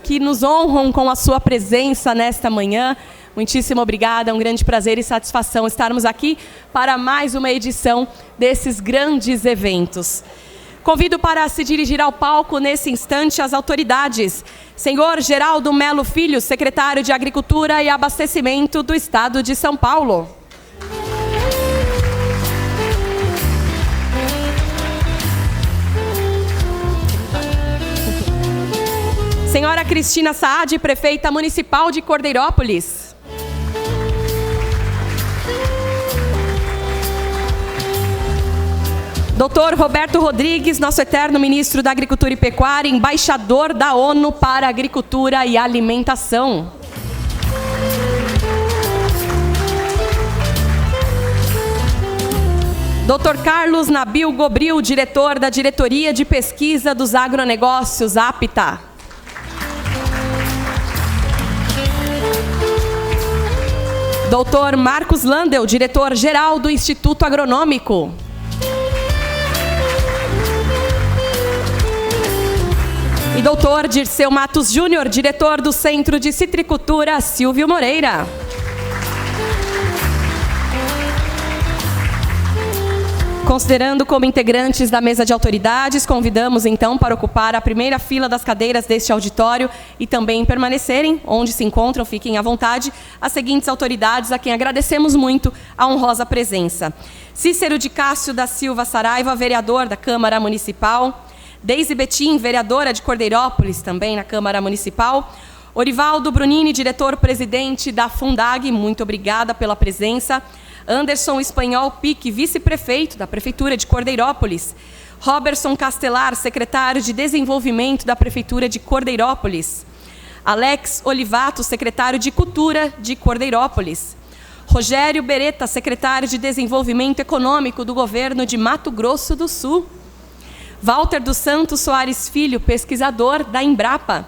que nos honram com a sua presença nesta manhã. Muitíssimo obrigada, é um grande prazer e satisfação estarmos aqui para mais uma edição desses grandes eventos. Convido para se dirigir ao palco nesse instante as autoridades. Senhor Geraldo Melo Filho, secretário de Agricultura e Abastecimento do Estado de São Paulo. Senhora Cristina Saad, prefeita municipal de Cordeirópolis. Doutor Roberto Rodrigues, nosso eterno ministro da Agricultura e Pecuária, embaixador da ONU para a Agricultura e Alimentação. Dr. Carlos Nabil Gobril, diretor da Diretoria de Pesquisa dos Agronegócios, APTA. Dr. Marcos Landel, diretor-geral do Instituto Agronômico. E Dr. Dirceu Matos Júnior, diretor do Centro de Citricultura, Silvio Moreira. Considerando como integrantes da mesa de autoridades, convidamos então para ocupar a primeira fila das cadeiras deste auditório e também permanecerem onde se encontram, fiquem à vontade, as seguintes autoridades a quem agradecemos muito a honrosa presença. Cícero de Cássio da Silva Saraiva, vereador da Câmara Municipal. Deise Betim, vereadora de Cordeirópolis, também na Câmara Municipal. Orivaldo Brunini, diretor-presidente da Fundag, muito obrigada pela presença. Anderson Espanhol Pique, vice-prefeito da Prefeitura de Cordeirópolis. Roberson Castelar, secretário de Desenvolvimento da Prefeitura de Cordeirópolis. Alex Olivato, secretário de Cultura de Cordeirópolis. Rogério Beretta, secretário de Desenvolvimento Econômico do Governo de Mato Grosso do Sul. Walter dos Santos Soares Filho, pesquisador da Embrapa.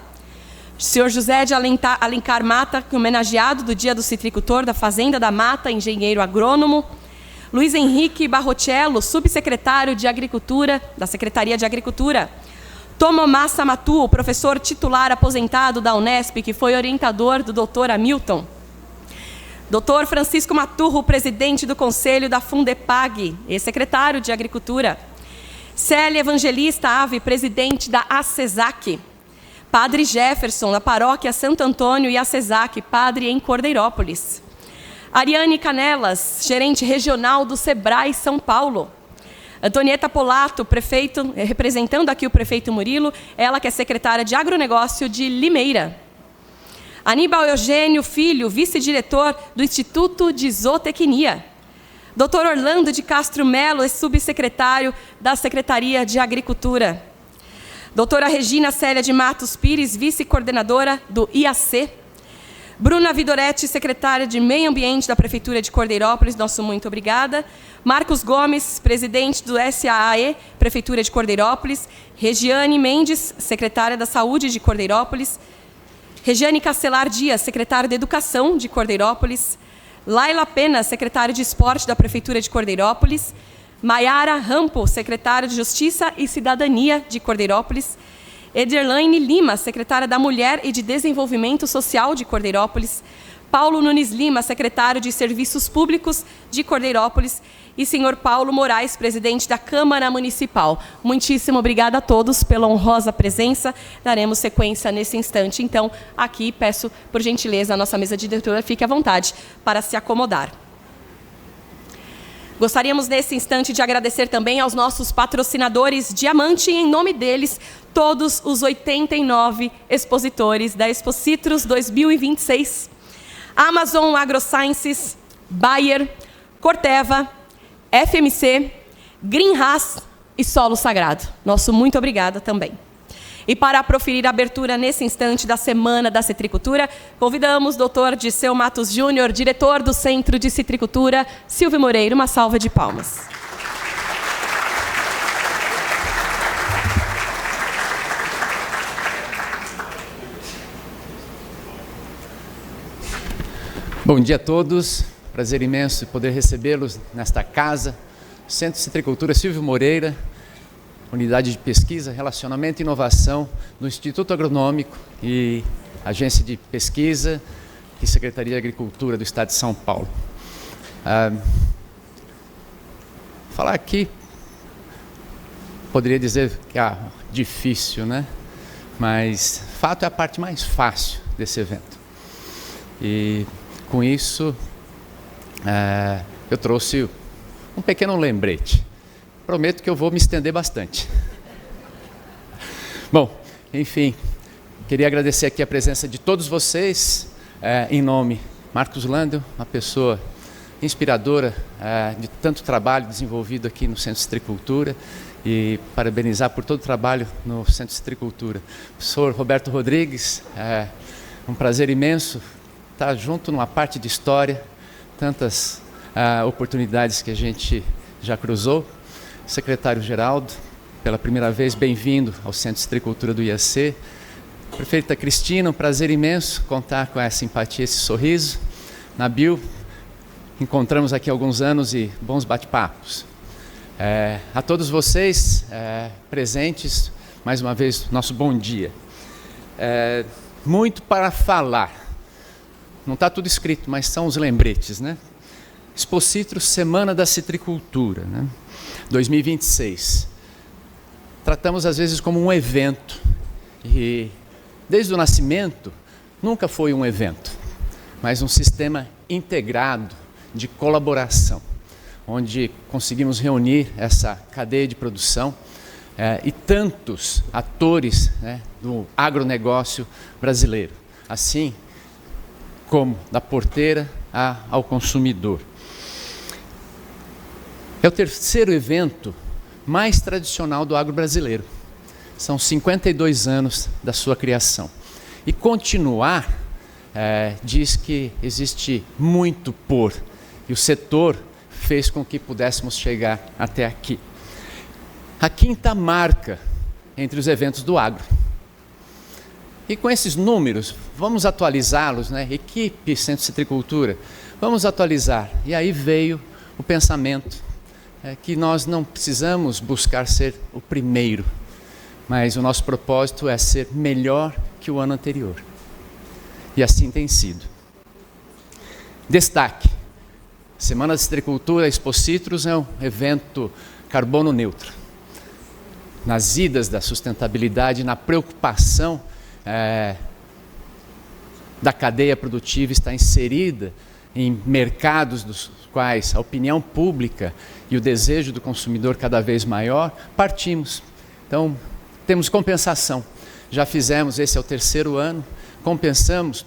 Senhor José de Alencar Mata, homenageado do Dia do Citricultor da Fazenda da Mata, engenheiro agrônomo. Luiz Henrique Barrochello, subsecretário de Agricultura, da Secretaria de Agricultura. Tomomassa Matu, professor titular aposentado da Unesp, que foi orientador do Dr. Hamilton. Dr. Francisco Maturro, presidente do Conselho da Fundepag, ex-secretário de Agricultura. Célia Evangelista Ave, presidente da ACESAC. Padre Jefferson, da Paróquia Santo Antônio e ACESAC, padre em Cordeirópolis. Ariane Canelas, gerente regional do Sebrae São Paulo. Antonieta Polato, prefeito, representando aqui o prefeito Murilo, ela que é secretária de Agronegócio de Limeira. Aníbal Eugênio Filho, vice-diretor do Instituto de Zootecnia. Dr. Orlando de Castro Melo, subsecretário da Secretaria de Agricultura. Doutora Regina Célia de Matos Pires, vice-coordenadora do IAC. Bruna Vidoretti, secretária de Meio Ambiente da Prefeitura de Cordeirópolis, nosso muito obrigada. Marcos Gomes, presidente do SAAE, Prefeitura de Cordeirópolis. Regiane Mendes, secretária da Saúde de Cordeirópolis. Regiane Castelar Dias, secretária de Educação de Cordeirópolis. Laila Pena, secretária de Esporte da Prefeitura de Cordeirópolis. Maiara Rampo, secretária de Justiça e Cidadania de Cordeirópolis. Ederlaine Lima, secretária da Mulher e de Desenvolvimento Social de Cordeirópolis. Paulo Nunes Lima, secretário de Serviços Públicos de Cordeirópolis. E senhor Paulo Moraes, presidente da Câmara Municipal. Muitíssimo obrigada a todos pela honrosa presença. Daremos sequência nesse instante. Então, aqui peço, por gentileza, a nossa mesa de diretora, fique à vontade para se acomodar. Gostaríamos, nesse instante, de agradecer também aos nossos patrocinadores Diamante, e, em nome deles, todos os 89 expositores da Expo Citrus 2026. Amazon AgroSciences, Bayer, Corteva, FMC, Greenhouse e Solo Sagrado. Nosso muito obrigada também. E para proferir a abertura nesse instante da Semana da Citricultura, convidamos o Dr. Dirceu Matos Júnior, diretor do Centro de Citricultura, Silvio Moreira. Uma salva de palmas. Bom dia a todos. Prazer imenso poder recebê-los nesta casa. Centro de Citricultura Silvio Moreira. Unidade de Pesquisa, Relacionamento e Inovação do Instituto Agronômico e Agência de Pesquisa e Secretaria de Agricultura do Estado de São Paulo. Falar aqui, poderia dizer que é difícil, né? Mas fato é a parte mais fácil desse evento. E com isso, eu trouxe um pequeno lembrete. Prometo que eu vou me estender bastante. Bom, enfim, queria agradecer aqui a presença de todos vocês, em nome de Marcos Landel, uma pessoa inspiradora de tanto trabalho desenvolvido aqui no Centro de Citricultura, e parabenizar por todo o trabalho no Centro de Citricultura. Professor Roberto Rodrigues, um prazer imenso estar junto numa parte de história, tantas oportunidades que a gente já cruzou. Secretário Geraldo, pela primeira vez, bem-vindo ao Centro de Citricultura do IAC. Prefeita Cristina, um prazer imenso contar com essa simpatia, esse sorriso. Nabil, encontramos aqui há alguns anos e bons bate-papos. A todos vocês presentes, mais uma vez, nosso bom dia. Muito para falar. Não está tudo escrito, mas são os lembretes, né? Expocitro, Semana da Citricultura, né? 2026. Tratamos às vezes como um evento, e desde o nascimento nunca foi um evento, mas um sistema integrado de colaboração, onde conseguimos reunir essa cadeia de produção e tantos atores, né, do agronegócio brasileiro, assim como da porteira ao consumidor. É o terceiro evento mais tradicional do agro brasileiro. São 52 anos da sua criação. E continuar diz que existe muito por, e o setor fez com que pudéssemos chegar até aqui. A quinta marca entre os eventos do agro. E com esses números, vamos atualizá-los, né? Equipe Centro de Citricultura, vamos atualizar. E aí veio o pensamento que nós não precisamos buscar ser o primeiro, mas o nosso propósito é ser melhor que o ano anterior. E assim tem sido. Destaque: Semana da Citricultura Expocitros é um evento carbono neutro. Nas idas da sustentabilidade, na preocupação da cadeia produtiva estar inserida em mercados dos quais a opinião pública e o desejo do consumidor cada vez maior, partimos. Então, temos compensação. Já fizemos, esse é o terceiro ano, compensamos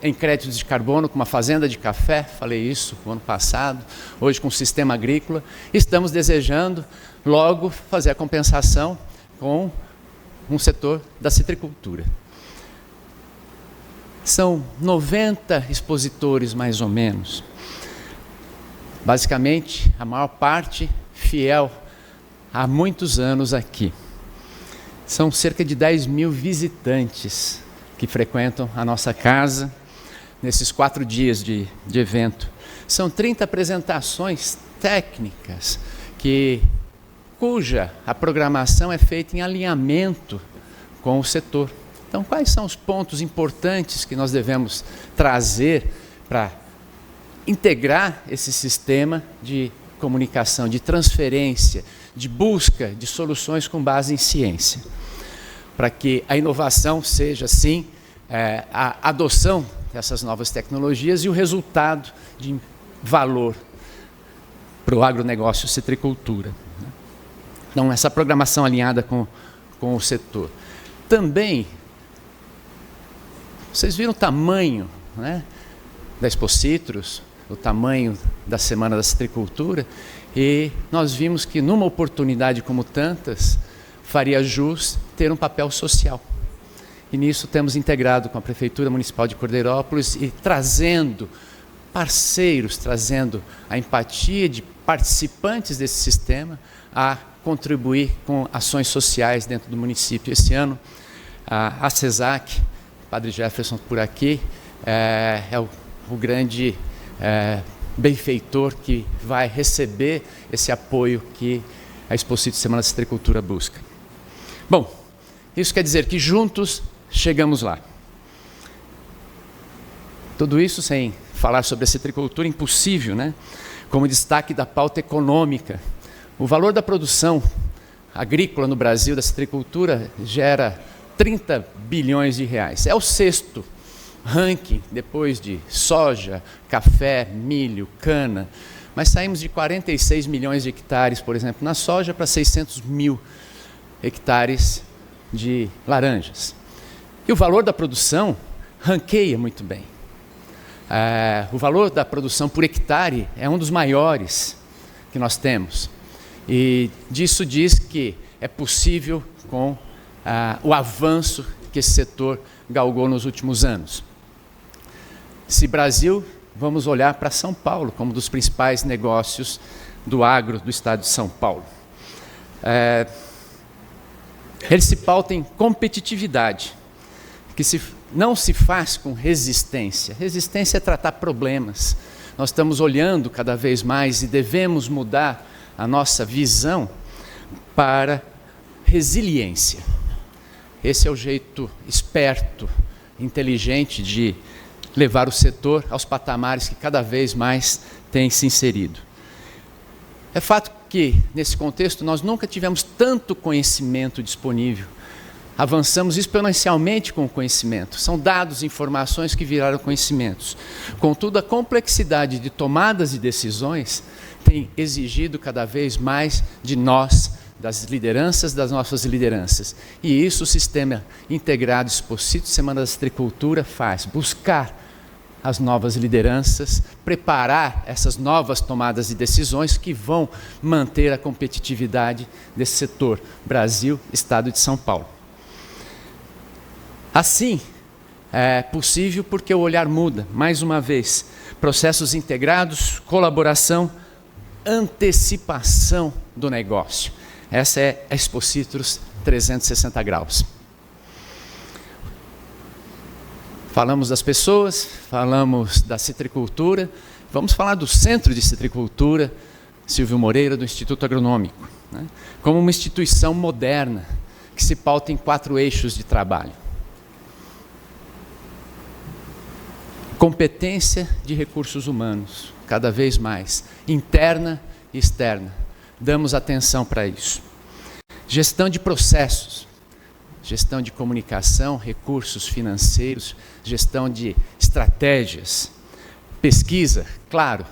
em créditos de carbono com uma fazenda de café, falei isso no ano passado, hoje com o sistema agrícola. Estamos desejando logo fazer a compensação com um setor da citricultura. São 90 expositores, mais ou menos. Basicamente, a maior parte fiel há muitos anos aqui. São cerca de 10 mil visitantes que frequentam a nossa casa nesses 4 dias de evento. São 30 apresentações técnicas cuja a programação é feita em alinhamento com o setor. Então, quais são os pontos importantes que nós devemos trazer para integrar esse sistema de comunicação, de transferência, de busca de soluções com base em ciência? Para que a inovação seja, sim, a adoção dessas novas tecnologias e o resultado de valor para o agronegócio citricultura. Então, essa programação alinhada com o setor. Também, vocês viram o tamanho, né, da Expocitros, o tamanho da Semana da Citricultura, e nós vimos que numa oportunidade como tantas, faria jus ter um papel social. E nisso temos integrado com a Prefeitura Municipal de Cordeirópolis e trazendo parceiros, trazendo a empatia de participantes desse sistema a contribuir com ações sociais dentro do município. Esse ano, a CESAC, Padre Jefferson por aqui, é o grande benfeitor que vai receber esse apoio que a Expocito Semana da Citricultura busca. Bom, isso quer dizer que juntos chegamos lá. Tudo isso sem falar sobre a citricultura, impossível, né? Como destaque da pauta econômica. O valor da produção agrícola no Brasil, da citricultura, gera 30 bilhões de reais. É o sexto ranking, depois de soja, café, milho, cana. Mas saímos de 46 milhões de hectares, por exemplo, na soja, para 600 mil hectares de laranjas. E o valor da produção ranqueia muito bem. O valor da produção por hectare é um dos maiores que nós temos. E disso diz que é possível com o avanço que esse setor galgou nos últimos anos. Se Brasil, vamos olhar para São Paulo como um dos principais negócios do agro do estado de São Paulo. Ele se pauta em competitividade, que não se faz com resistência. Resistência é tratar problemas. Nós estamos olhando cada vez mais e devemos mudar a nossa visão para resiliência. Esse é o jeito esperto, inteligente de levar o setor aos patamares que cada vez mais tem se inserido. É fato que, nesse contexto, nós nunca tivemos tanto conhecimento disponível. Avançamos exponencialmente com o conhecimento. São dados e informações que viraram conhecimentos. Contudo, a complexidade de tomadas de decisões tem exigido cada vez mais de nós, das lideranças, das nossas lideranças. E isso o Sistema Integrado Expocito Semana da Citricultura faz, buscar as novas lideranças, preparar essas novas tomadas de decisões que vão manter a competitividade desse setor, Brasil, Estado de São Paulo. Assim, é possível porque o olhar muda, mais uma vez, processos integrados, colaboração, antecipação do negócio. Essa é a Expocitrus 360 graus. Falamos das pessoas, falamos da citricultura, vamos falar do Centro de Citricultura Silvio Moreira, do Instituto Agronômico, né? Como uma instituição moderna que se pauta em 4 eixos de trabalho. Competência de recursos humanos, cada vez mais, interna e externa. Damos atenção para isso. Gestão de processos, gestão de comunicação, recursos financeiros, gestão de estratégias. Pesquisa, claro.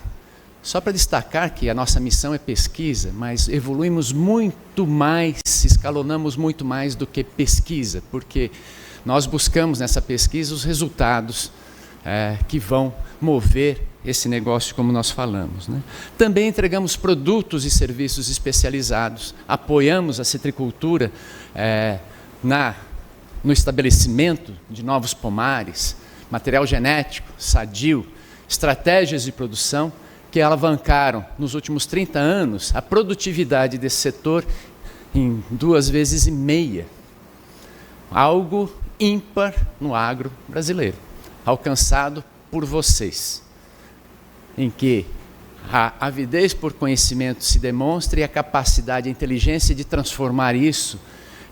Só para destacar que a nossa missão é pesquisa, mas evoluímos muito mais, escalonamos muito mais do que pesquisa, porque nós buscamos nessa pesquisa os resultados que vão mover esse negócio, como nós falamos, né? Também entregamos produtos e serviços especializados, apoiamos a citricultura no estabelecimento de novos pomares, material genético, sadio, estratégias de produção que alavancaram nos últimos 30 anos a produtividade desse setor em 2,5 vezes, algo ímpar no agro brasileiro, alcançado por vocês, em que a avidez por conhecimento se demonstra e a capacidade, a inteligência de transformar isso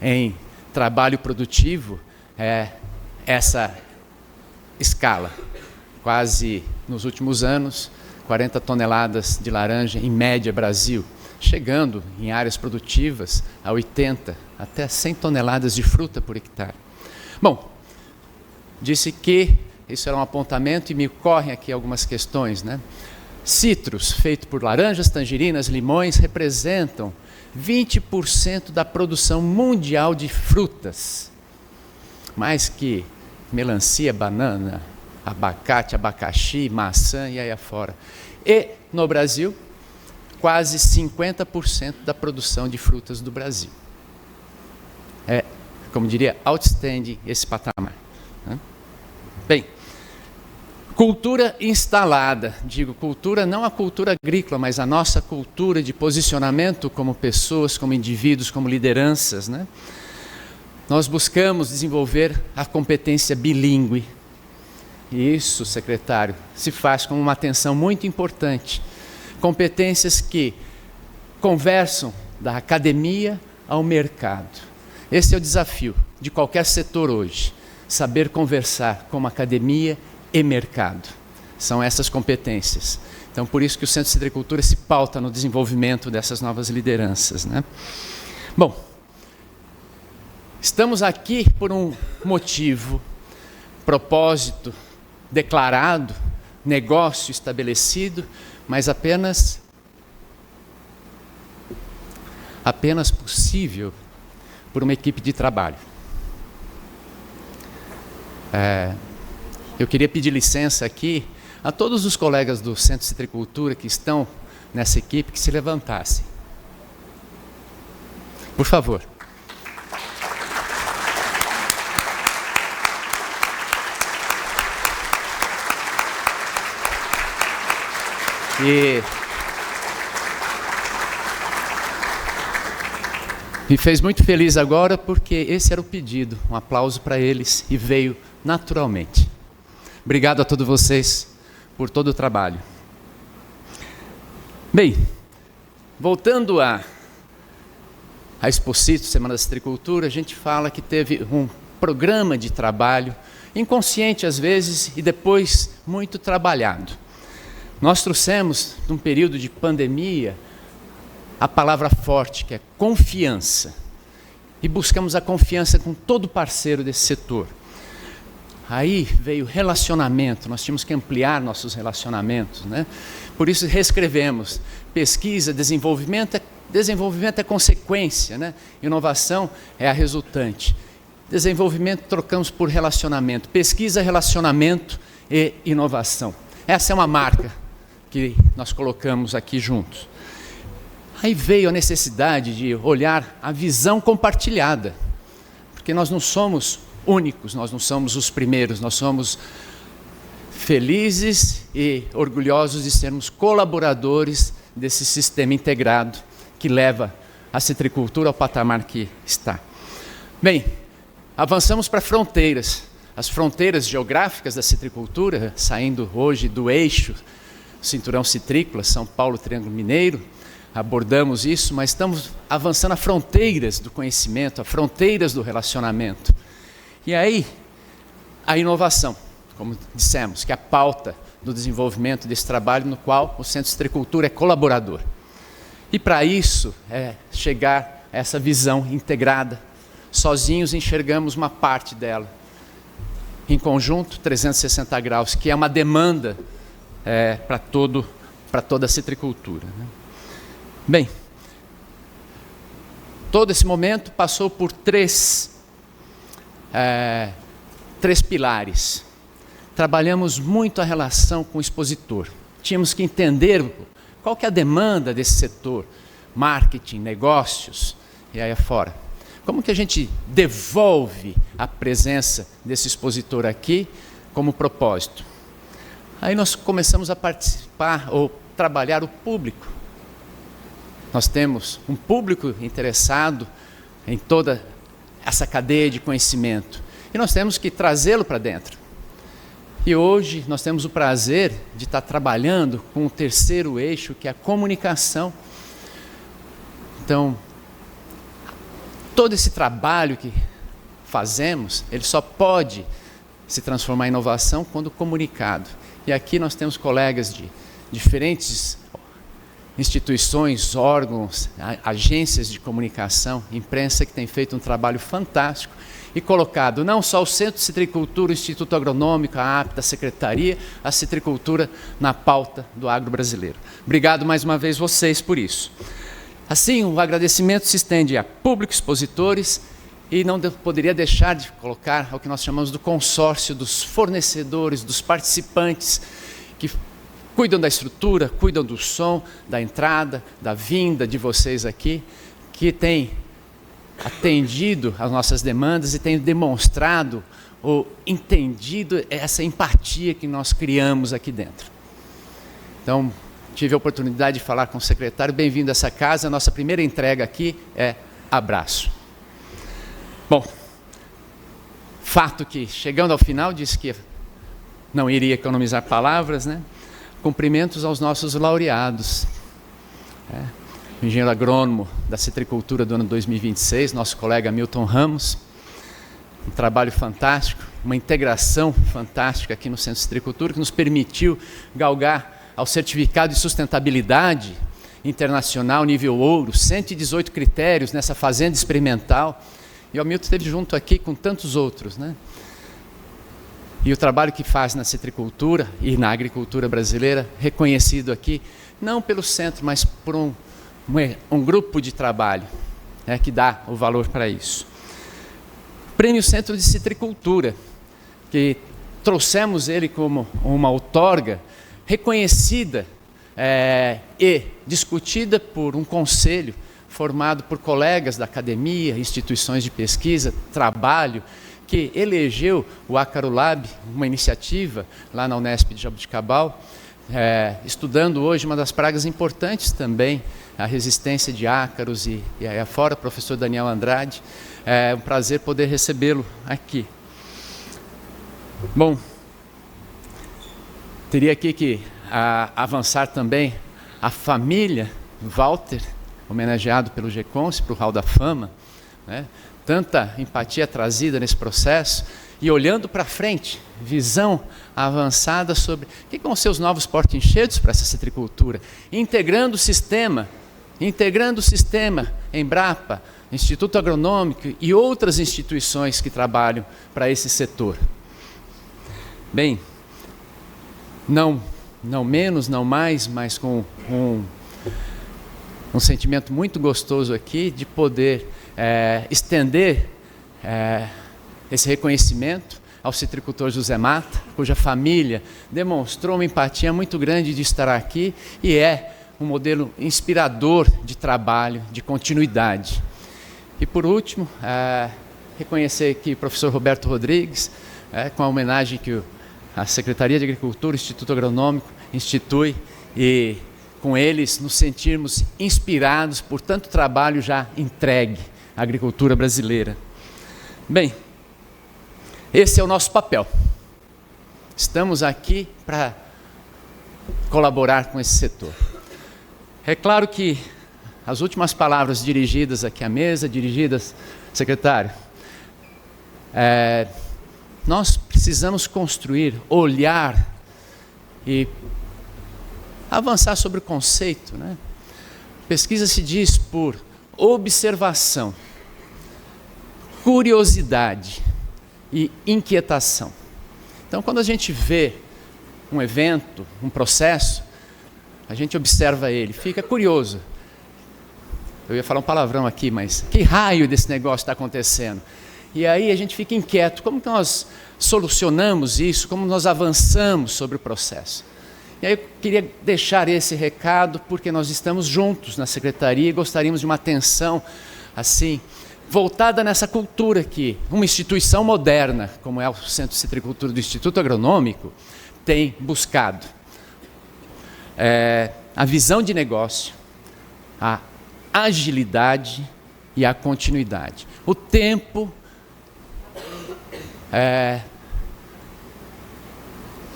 em trabalho produtivo essa escala. Quase, nos últimos anos, 40 toneladas de laranja, em média, Brasil, chegando em áreas produtivas a 80, até 100 toneladas de fruta por hectare. Bom, disse que isso era um apontamento e me ocorrem aqui algumas questões, né? Citros, feito por laranjas, tangerinas, limões, representam 20% da produção mundial de frutas. Mais que melancia, banana, abacate, abacaxi, maçã e aí afora. E, no Brasil, quase 50% da produção de frutas do Brasil. Como diria, outstanding esse patamar, né? Bem, cultura instalada, digo cultura, não a cultura agrícola, mas a nossa cultura de posicionamento como pessoas, como indivíduos, como lideranças, né? Nós buscamos desenvolver a competência bilíngue. E isso, secretário, se faz com uma atenção muito importante. Competências que conversam da academia ao mercado. Esse é o desafio de qualquer setor hoje, saber conversar com academia e mercado. São essas competências. Então, por isso que o Centro de Citricultura se pauta no desenvolvimento dessas novas lideranças, né? Bom, estamos aqui por um motivo, propósito declarado, negócio estabelecido, mas apenas possível por uma equipe de trabalho. Eu queria pedir licença aqui a todos os colegas do Centro de Citricultura que estão nessa equipe que se levantassem. Por favor. E me fez muito feliz agora porque esse era o pedido, um aplauso para eles e veio naturalmente. Obrigado a todos vocês por todo o trabalho. Bem, voltando a Expocito, Semana da Citricultura, a gente fala que teve um programa de trabalho, inconsciente às vezes e depois muito trabalhado. Nós trouxemos, num período de pandemia, a palavra forte, que é confiança. E buscamos a confiança com todo parceiro desse setor. Aí veio relacionamento, nós tínhamos que ampliar nossos relacionamentos, né? Por isso reescrevemos, pesquisa, desenvolvimento é consequência, né? Inovação é a resultante. Desenvolvimento trocamos por relacionamento, pesquisa, relacionamento e inovação. Essa é uma marca que nós colocamos aqui juntos. Aí veio a necessidade de olhar a visão compartilhada, porque nós não somos únicos, nós não somos os primeiros, nós somos felizes e orgulhosos de sermos colaboradores desse sistema integrado que leva a citricultura ao patamar que está. Bem, avançamos para fronteiras, as fronteiras geográficas da citricultura, saindo hoje do eixo Cinturão Citrícola, São Paulo, Triângulo Mineiro, abordamos isso, mas estamos avançando a fronteiras do conhecimento, a fronteiras do relacionamento. E aí, a inovação, como dissemos, que é a pauta do desenvolvimento desse trabalho no qual o Centro de Citricultura é colaborador. E para isso, chegar a essa visão integrada. Sozinhos enxergamos uma parte dela. Em conjunto, 360 graus, que é uma demanda para toda a citricultura, né? Bem, todo esse momento passou por três pilares. Trabalhamos muito a relação com o expositor. Tínhamos que entender qual que é a demanda desse setor, marketing, negócios e aí afora. Como que a gente devolve a presença desse expositor aqui como propósito? Aí nós começamos a participar ou trabalhar o público. Nós temos um público interessado em toda essa cadeia de conhecimento e nós temos que trazê-lo para dentro. E hoje nós temos o prazer de estar trabalhando com o terceiro eixo, que é a comunicação. Então, todo esse trabalho que fazemos, ele só pode se transformar em inovação quando comunicado. E aqui nós temos colegas de diferentes instituições, órgãos, agências de comunicação, imprensa que tem feito um trabalho fantástico e colocado não só o Centro de Citricultura, o Instituto Agronômico, a APTA, a Secretaria, a citricultura na pauta do agro brasileiro. Obrigado mais uma vez vocês por isso. Assim, o agradecimento se estende a público, expositores e não poderia deixar de colocar ao que nós chamamos do consórcio dos fornecedores, dos participantes que cuidam da estrutura, cuidam do som, da entrada, da vinda de vocês aqui, que têm atendido às nossas demandas e têm demonstrado ou entendido essa empatia que nós criamos aqui dentro. Então, tive a oportunidade de falar com o secretário, bem-vindo a essa casa, a nossa primeira entrega aqui é abraço. Bom, fato que, chegando ao final, disse que não iria economizar palavras, né? Cumprimentos aos nossos laureados. o engenheiro agrônomo da citricultura do ano 2026, nosso colega Milton Ramos. Um trabalho fantástico, uma integração fantástica aqui no Centro de Citricultura, que nos permitiu galgar ao certificado de sustentabilidade internacional nível ouro, 118 critérios nessa fazenda experimental. E o Milton esteve junto aqui com tantos outros, né? E o trabalho que faz na citricultura e na agricultura brasileira, reconhecido aqui, não pelo centro, mas por um grupo de trabalho, né, que dá o valor para isso. Prêmio Centro de Citricultura, que trouxemos ele como uma outorga reconhecida e discutida por um conselho formado por colegas da academia, instituições de pesquisa, trabalho, que elegeu o Ácaro Lab, uma iniciativa lá na Unesp de Jaboticabal, estudando hoje uma das pragas importantes também, a resistência de ácaros e aí afora, o professor Daniel Andrade. É um prazer poder recebê-lo aqui. Bom, teria aqui que avançar também a família Walter, homenageado pelo GECONS, para o Hall da Fama, né? Tanta empatia trazida nesse processo, e olhando para frente, visão avançada sobre o que vão ser os novos porta-enxertos para essa citricultura, integrando o sistema, Embrapa, Instituto Agronômico e outras instituições que trabalham para esse setor. Bem, não menos, não mais, mas com um sentimento muito gostoso aqui de poder estender esse reconhecimento ao citricultor José Mata, cuja família demonstrou uma empatia muito grande de estar aqui e é um modelo inspirador de trabalho, de continuidade. E por último, reconhecer aqui o professor Roberto Rodrigues, com a homenagem que a Secretaria de Agricultura, o Instituto Agronômico institui, e com eles nos sentirmos inspirados por tanto trabalho já entregue à agricultura brasileira. Bem, esse é o nosso papel. Estamos aqui para colaborar com esse setor. É claro que as últimas palavras dirigidas aqui à mesa, dirigidas, secretário, nós precisamos construir, olhar e avançar sobre o conceito, né? Pesquisa se diz por observação, curiosidade e inquietação. Então, quando a gente vê um evento, um processo, a gente observa ele, fica curioso. Eu ia falar um palavrão aqui, mas que raio desse negócio está acontecendo? E aí a gente fica inquieto, como que nós solucionamos isso, como nós avançamos sobre o processo? E aí eu queria deixar esse recado, porque nós estamos juntos na Secretaria e gostaríamos de uma atenção, assim, voltada nessa cultura que uma instituição moderna, como é o Centro de Citricultura do Instituto Agronômico, tem buscado. A visão de negócio, a agilidade e a continuidade. O tempo é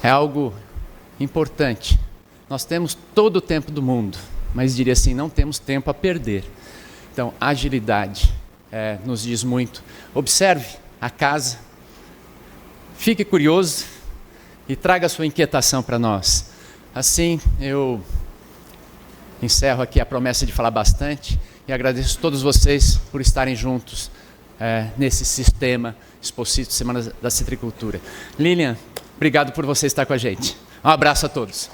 algo importante. Nós temos todo o tempo do mundo, mas diria assim, não temos tempo a perder. Então, agilidade nos diz muito. Observe a casa, fique curioso e traga a sua inquietação para nós. Assim, eu encerro aqui a promessa de falar bastante e agradeço a todos vocês por estarem juntos nesse sistema Exposito Semana da Citricultura. Lilian, obrigado por você estar com a gente. Um abraço a todos.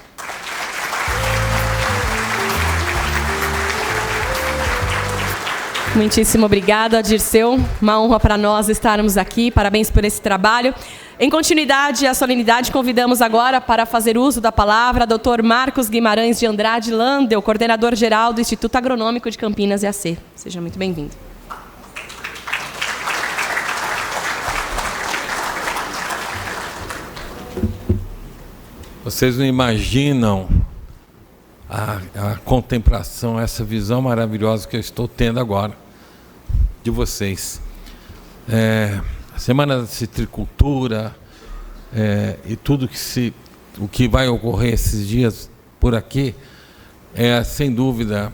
Muitíssimo obrigada, Dirceu. Uma honra para nós estarmos aqui. Parabéns por esse trabalho. Em continuidade à solenidade, convidamos agora para fazer uso da palavra Dr. Marcos Guimarães de Andrade Landel, coordenador-geral do Instituto Agronômico de Campinas, EAC. Seja muito bem-vindo. Vocês não imaginam a contemplação, essa visão maravilhosa que eu estou tendo agora de vocês. A Semana da Citricultura e tudo o que vai ocorrer esses dias por aqui é, sem dúvida,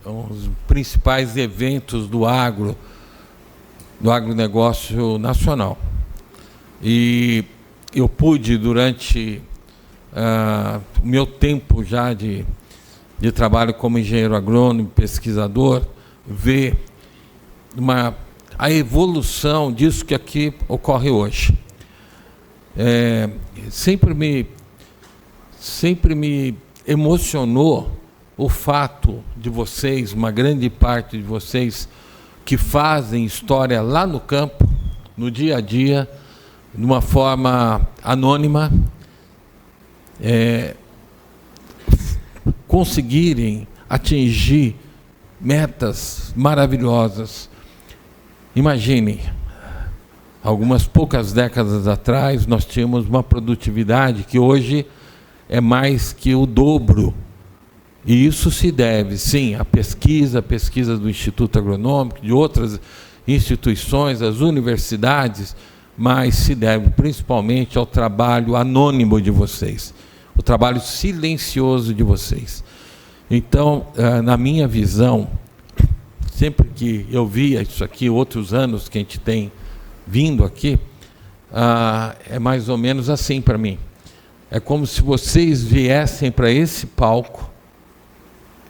os principais eventos do agronegócio nacional. E eu pude, durante o meu tempo já de trabalho como engenheiro agrônomo, pesquisador, ver a evolução disso que aqui ocorre hoje. Sempre me emocionou o fato de vocês, uma grande parte de vocês, que fazem história lá no campo, no dia a dia, de uma forma anônima, conseguirem atingir metas maravilhosas. Imaginem, algumas poucas décadas atrás, nós tínhamos uma produtividade que hoje é mais que o dobro. E isso se deve, sim, à pesquisa do Instituto Agronômico, de outras instituições, as universidades, mas se deve principalmente ao trabalho anônimo de vocês, o trabalho silencioso de vocês. Então, na minha visão, sempre que eu via isso aqui, outros anos que a gente tem vindo aqui, é mais ou menos assim para mim. É como se vocês viessem para esse palco,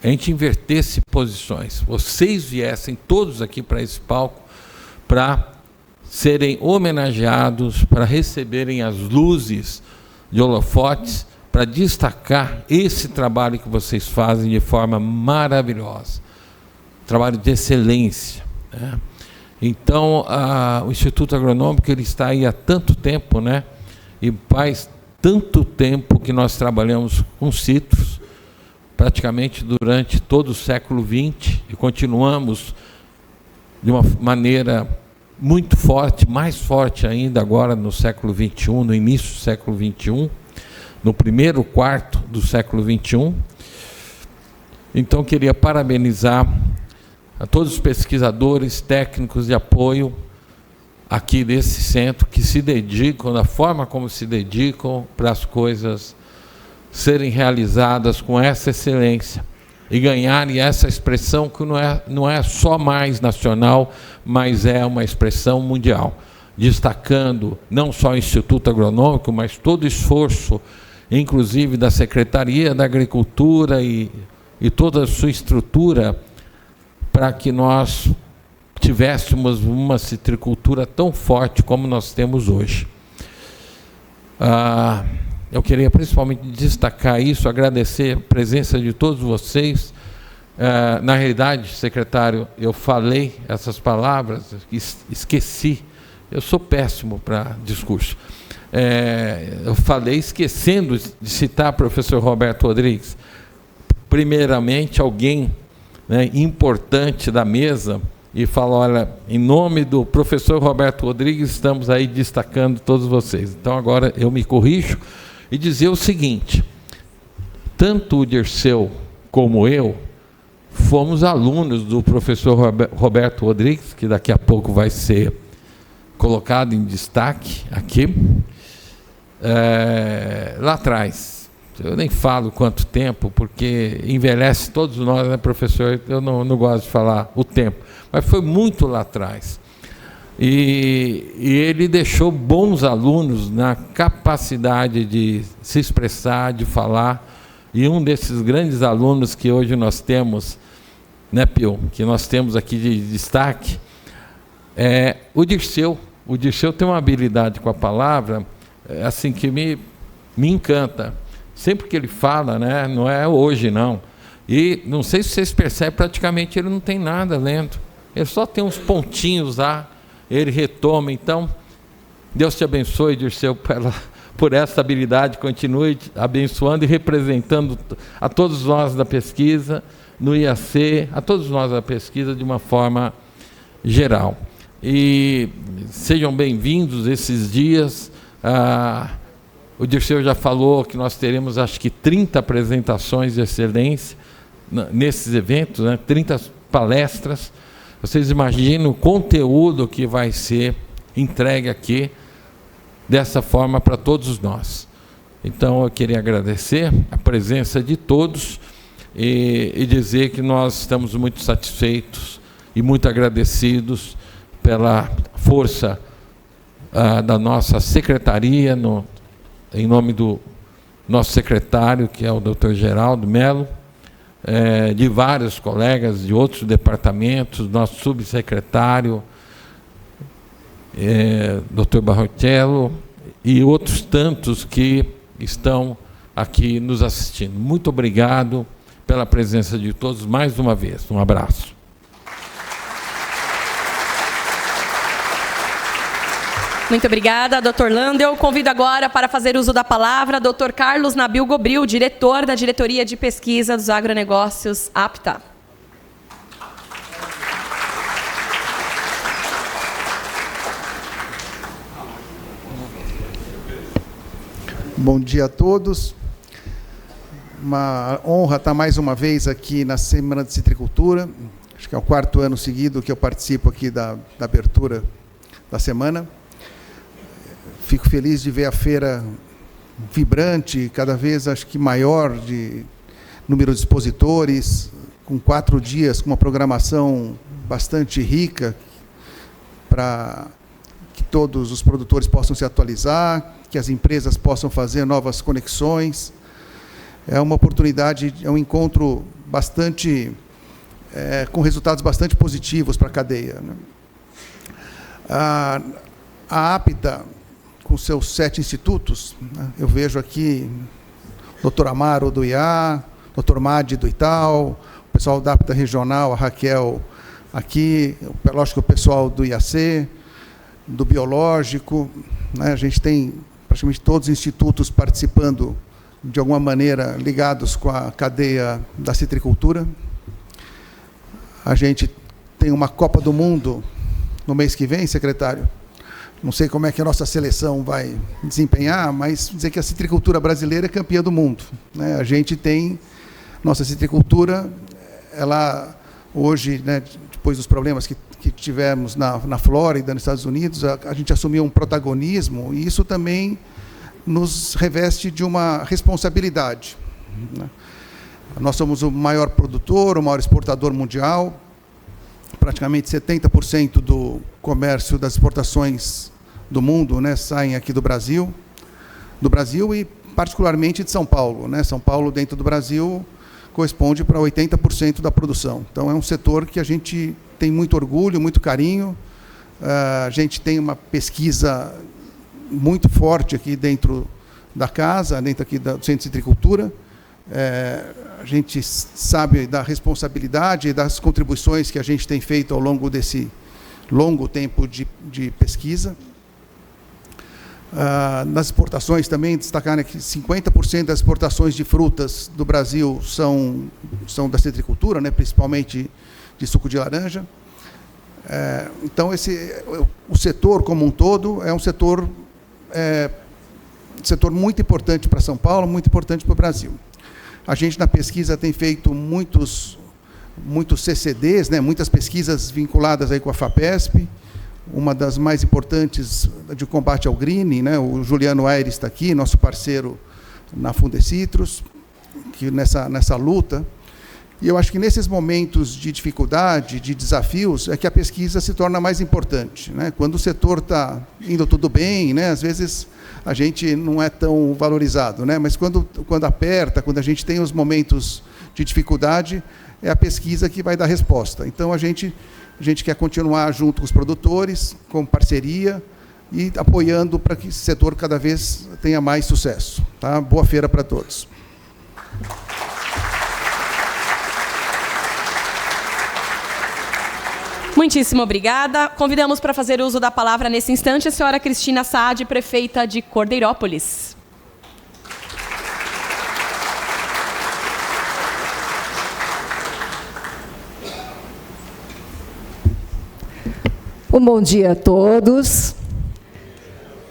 a gente invertesse posições, vocês viessem todos aqui para esse palco para serem homenageados, para receberem as luzes de holofotes, para destacar esse trabalho que vocês fazem de forma maravilhosa, trabalho de excelência, né? Então, o Instituto Agronômico, ele está aí há tanto tempo, né? E faz tanto tempo que nós trabalhamos com citros, praticamente durante todo o século XX, e continuamos de uma maneira muito forte, mais forte ainda agora no século XXI, no início do século XXI, no primeiro quarto do século XXI. Então, queria parabenizar a todos os pesquisadores, técnicos de apoio aqui desse centro, que se dedicam, da forma como se dedicam, para as coisas serem realizadas com essa excelência e ganharem essa expressão que não é só mais nacional, mas é uma expressão mundial, destacando não só o Instituto Agronômico, mas todo o esforço, inclusive da Secretaria da Agricultura e toda a sua estrutura, para que nós tivéssemos uma citricultura tão forte como nós temos hoje. Eu queria principalmente destacar isso, agradecer a presença de todos vocês. Na realidade, secretário, eu falei essas palavras, esqueci. Eu sou péssimo para discurso. Eu falei esquecendo de citar o professor Roberto Rodrigues. Primeiramente, alguém, né, importante da mesa, e fala: olha, em nome do professor Roberto Rodrigues, estamos aí destacando todos vocês. Então, agora eu me corrijo e dizer o seguinte: tanto o Dirceu como eu fomos alunos do professor Roberto Rodrigues, que daqui a pouco vai ser colocado em destaque aqui, lá atrás. Eu nem falo quanto tempo, porque envelhece todos nós, né, professor? Eu não gosto de falar o tempo, mas foi muito lá atrás. E ele deixou bons alunos na capacidade de se expressar, de falar, e um desses grandes alunos que hoje nós temos, né, Pio, que nós temos aqui de destaque, é o Dirceu. O Dirceu tem uma habilidade com a palavra, assim, que me encanta. Sempre que ele fala, né, não é hoje, não. E não sei se vocês percebem, praticamente ele não tem nada lento. Ele só tem uns pontinhos lá, ele retoma. Então, Deus te abençoe, Dirceu, por essa habilidade. Continue abençoando e representando a todos nós da pesquisa, no IAC, a todos nós da pesquisa de uma forma geral. E sejam bem-vindos esses dias. O Dirceu já falou que nós teremos, acho que 30 apresentações de excelência nesses eventos, né? 30 palestras. Vocês imaginam o conteúdo que vai ser entregue aqui dessa forma para todos nós. Então, eu queria agradecer a presença de todos e dizer que nós estamos muito satisfeitos e muito agradecidos pela força da nossa secretaria, em nome do nosso secretário, que é o Dr. Geraldo Mello, de vários colegas de outros departamentos, nosso subsecretário, Dr. Barrochello, e outros tantos que estão aqui nos assistindo. Muito obrigado pela presença de todos mais uma vez. Um abraço. Muito obrigada, Dr. Landel. Convido agora para fazer uso da palavra Dr. Carlos Nabil Gobril, diretor da Diretoria de Pesquisa dos Agronegócios APTA. Bom dia a todos. Uma honra estar mais uma vez aqui na Semana de Citricultura. Acho que é o 4º ano seguido que eu participo aqui da abertura da semana. Fico feliz de ver a feira vibrante, cada vez acho que maior de número de expositores, com 4 dias, com uma programação bastante rica para que todos os produtores possam se atualizar, que as empresas possam fazer novas conexões. É uma oportunidade, é um encontro bastante, com resultados bastante positivos para a cadeia, né? A APTA, com seus 7 institutos, né? Eu vejo aqui o Dr. Amaro do IA, Dr. Madi do Itaú, o pessoal da APTA Regional, a Raquel aqui, lógico, o pessoal do IAC, do Biológico, né? A gente tem praticamente todos os institutos participando de alguma maneira ligados com a cadeia da citricultura. A gente tem uma Copa do Mundo no mês que vem, secretário. Não sei como é que a nossa seleção vai desempenhar, mas dizer que a citricultura brasileira é campeã do mundo, né? A gente tem nossa citricultura, ela hoje, né, depois dos problemas que tivemos na Flórida, nos Estados Unidos, a gente assumiu um protagonismo, e isso também nos reveste de uma responsabilidade, né? Nós somos o maior produtor, o maior exportador mundial. Praticamente 70% do comércio das exportações do mundo, né, saem aqui do Brasil e particularmente de São Paulo, né? São Paulo, dentro do Brasil, corresponde para 80% da produção. Então, é um setor que a gente tem muito orgulho, muito carinho. A gente tem uma pesquisa muito forte aqui dentro da casa, dentro aqui do Centro de Citricultura. A gente sabe da responsabilidade e das contribuições que a gente tem feito ao longo desse longo tempo de pesquisa. Nas exportações também, destacar, né, que 50% das exportações de frutas do Brasil são da citricultura, né, principalmente de suco de laranja. Então, o setor como um todo é um setor muito importante para São Paulo, muito importante para o Brasil. A gente, na pesquisa, tem feito muitos CCDs, né, muitas pesquisas vinculadas aí com a FAPESP, uma das mais importantes de combate ao greening, né, o Juliano Aires está aqui, nosso parceiro na Fundecitrus, que nessa luta. E eu acho que nesses momentos de dificuldade, de desafios, é que a pesquisa se torna mais importante, né? Quando o setor está indo tudo bem, né, às vezes a gente não é tão valorizado, né? Mas quando aperta, quando a gente tem os momentos de dificuldade, é a pesquisa que vai dar resposta. Então, a gente quer continuar junto com os produtores, com parceria e apoiando para que esse setor cada vez tenha mais sucesso. Tá? Boa feira para todos. Muitíssimo obrigada. Convidamos para fazer uso da palavra nesse instante a senhora Cristina Saad, prefeita de Cordeirópolis. Um bom dia a todos.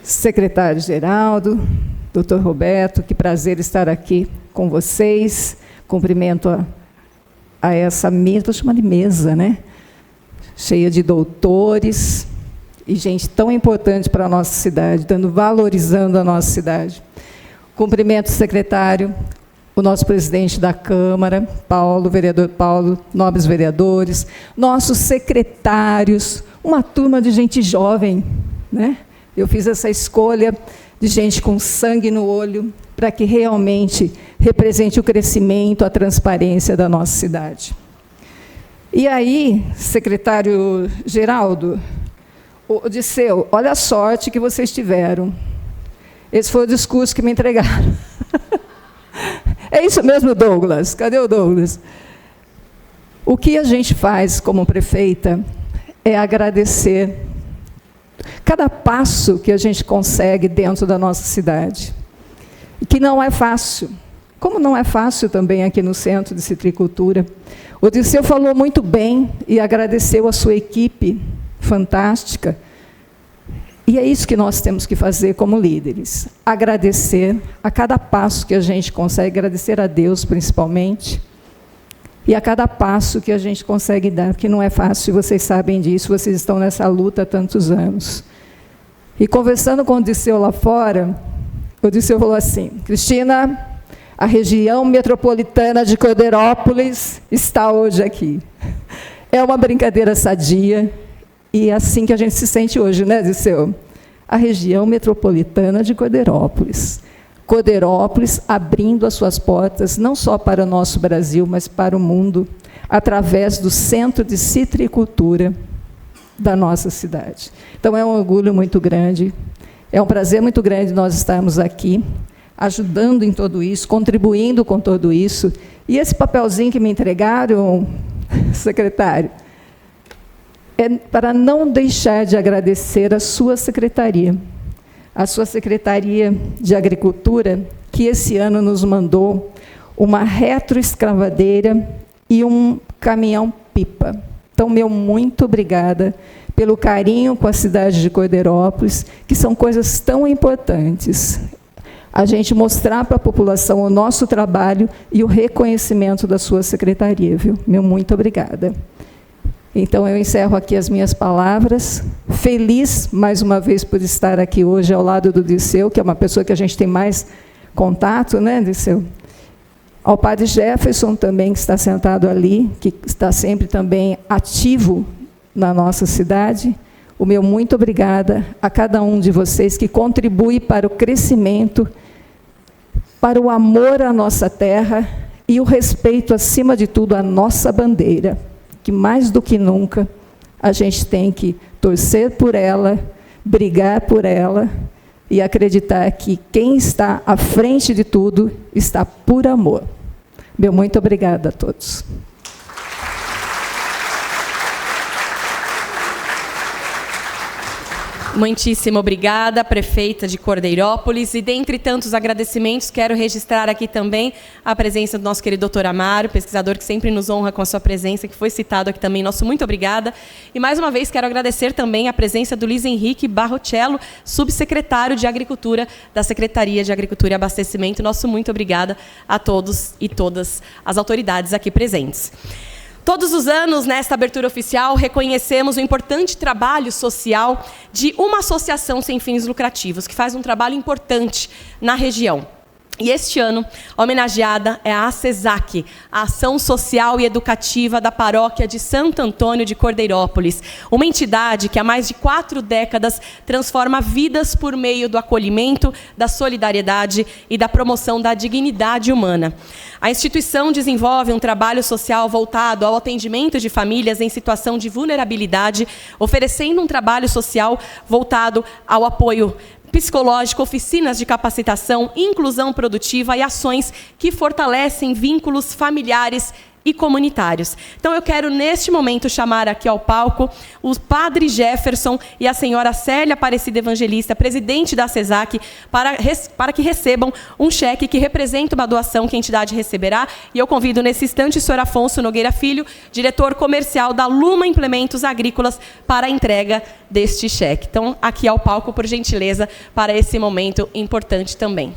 Secretário Geraldo, doutor Roberto, que prazer estar aqui com vocês. Cumprimento a essa mesa, estou chamando de mesa, né? Cheia de doutores e gente tão importante para a nossa cidade, valorizando a nossa cidade. Cumprimento o secretário o nosso presidente da Câmara, Paulo, vereador Paulo, nobres vereadores, nossos secretários, uma turma de gente jovem, né? Eu fiz essa escolha de gente com sangue no olho para que realmente represente o crescimento, a transparência da nossa cidade. E aí, secretário Geraldo, Odisseu, olha a sorte que vocês tiveram. Esse foi o discurso que me entregaram. É isso mesmo, Douglas? Cadê o Douglas? O que a gente faz como prefeita é agradecer cada passo que a gente consegue dentro da nossa cidade. E que não é fácil. Como não é fácil também aqui no Centro de Citricultura. O Odisseu falou muito bem e agradeceu a sua equipe fantástica. E é isso que nós temos que fazer como líderes. Agradecer a cada passo que a gente consegue, agradecer a Deus principalmente, e a cada passo que a gente consegue dar, que não é fácil, vocês sabem disso, vocês estão nessa luta há tantos anos. E conversando com o Odisseu lá fora, o Odisseu falou assim: Cristina, a região metropolitana de Cordeirópolis está hoje aqui. É uma brincadeira sadia, e é assim que a gente se sente hoje, né, Odisseu? A região metropolitana de Cordeirópolis. Cordeirópolis abrindo as suas portas, não só para o nosso Brasil, mas para o mundo, através do Centro de Citricultura da nossa cidade. Então, é um orgulho muito grande, é um prazer muito grande nós estarmos aqui, ajudando em tudo isso, contribuindo com tudo isso. E esse papelzinho que me entregaram, secretário, é para não deixar de agradecer a sua secretaria de Agricultura, que esse ano nos mandou uma retroescavadeira e um caminhão-pipa. Então, meu muito obrigada pelo carinho com a cidade de Cordeirópolis, que são coisas tão importantes. A gente mostrar para a população o nosso trabalho e o reconhecimento da sua secretaria, viu? Meu muito obrigada. Então, eu encerro aqui as minhas palavras, feliz, mais uma vez, por estar aqui hoje ao lado do Odisseu, que é uma pessoa que a gente tem mais contato, né, Odisseu? Ao padre Jefferson também, que está sentado ali, que está sempre também ativo na nossa cidade. O meu muito obrigada a cada um de vocês que contribui para o crescimento, para o amor à nossa terra e o respeito, acima de tudo, à nossa bandeira, que mais do que nunca a gente tem que torcer por ela, brigar por ela e acreditar que quem está à frente de tudo está por amor. Meu muito obrigada a todos. Muitíssimo obrigada, prefeita de Cordeirópolis. E dentre tantos agradecimentos, quero registrar aqui também a presença do nosso querido doutor Amaro, pesquisador que sempre nos honra com a sua presença, que foi citado aqui também. Nosso muito obrigada. E mais uma vez quero agradecer também a presença do Luiz Henrique Barrocello, subsecretário de Agricultura da Secretaria de Agricultura e Abastecimento. Nosso muito obrigada a todos e todas as autoridades aqui presentes. Todos os anos, nesta abertura oficial, reconhecemos o importante trabalho social de uma associação sem fins lucrativos, que faz um trabalho importante na região. E este ano, a homenageada é a ACESAC, a Ação Social e Educativa da Paróquia de Santo Antônio de Cordeirópolis, uma entidade que há mais de 4 décadas transforma vidas por meio do acolhimento, da solidariedade e da promoção da dignidade humana. A instituição desenvolve um trabalho social voltado ao atendimento de famílias em situação de vulnerabilidade, oferecendo um trabalho social voltado ao apoio psicológico, oficinas de capacitação, inclusão produtiva e ações que fortalecem vínculos familiares e comunitários. Então, eu quero, neste momento, chamar aqui ao palco o padre Jefferson e a senhora Célia Aparecida Evangelista, presidente da ACESAC, para que recebam um cheque que representa uma doação que a entidade receberá. E eu convido, nesse instante, o senhor Afonso Nogueira Filho, diretor comercial da Luma Implementos Agrícolas, para a entrega deste cheque. Então, aqui ao palco, por gentileza, para esse momento importante também.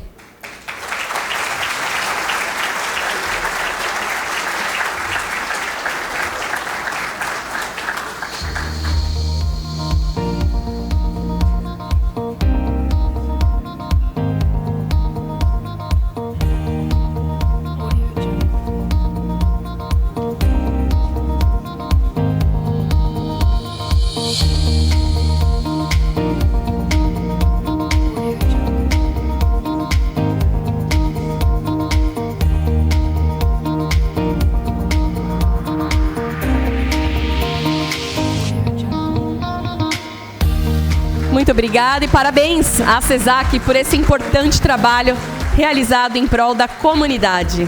Muito obrigada e parabéns à CESAC por esse importante trabalho realizado em prol da comunidade.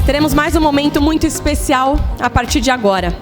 Teremos mais um momento muito especial a partir de agora.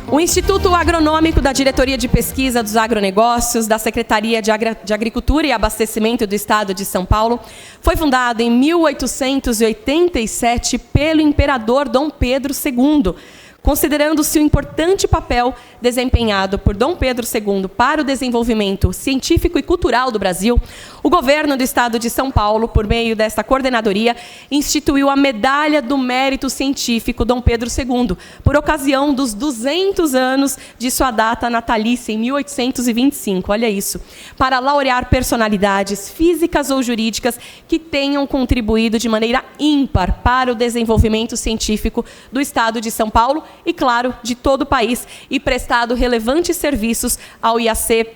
O Instituto Agronômico da Diretoria de Pesquisa dos Agronegócios, da Secretaria de Agricultura e Abastecimento do Estado de São Paulo, foi fundado em 1887 pelo imperador Dom Pedro II, considerando-se o importante papel desempenhado por Dom Pedro II para o desenvolvimento científico e cultural do Brasil, o governo do Estado de São Paulo, por meio desta coordenadoria, instituiu a Medalha do Mérito Científico Dom Pedro II, por ocasião dos 200 anos de sua data natalícia, em 1825, olha isso, para laurear personalidades físicas ou jurídicas que tenham contribuído de maneira ímpar para o desenvolvimento científico do Estado de São Paulo e, claro, de todo o país, e prestado relevantes serviços ao IAC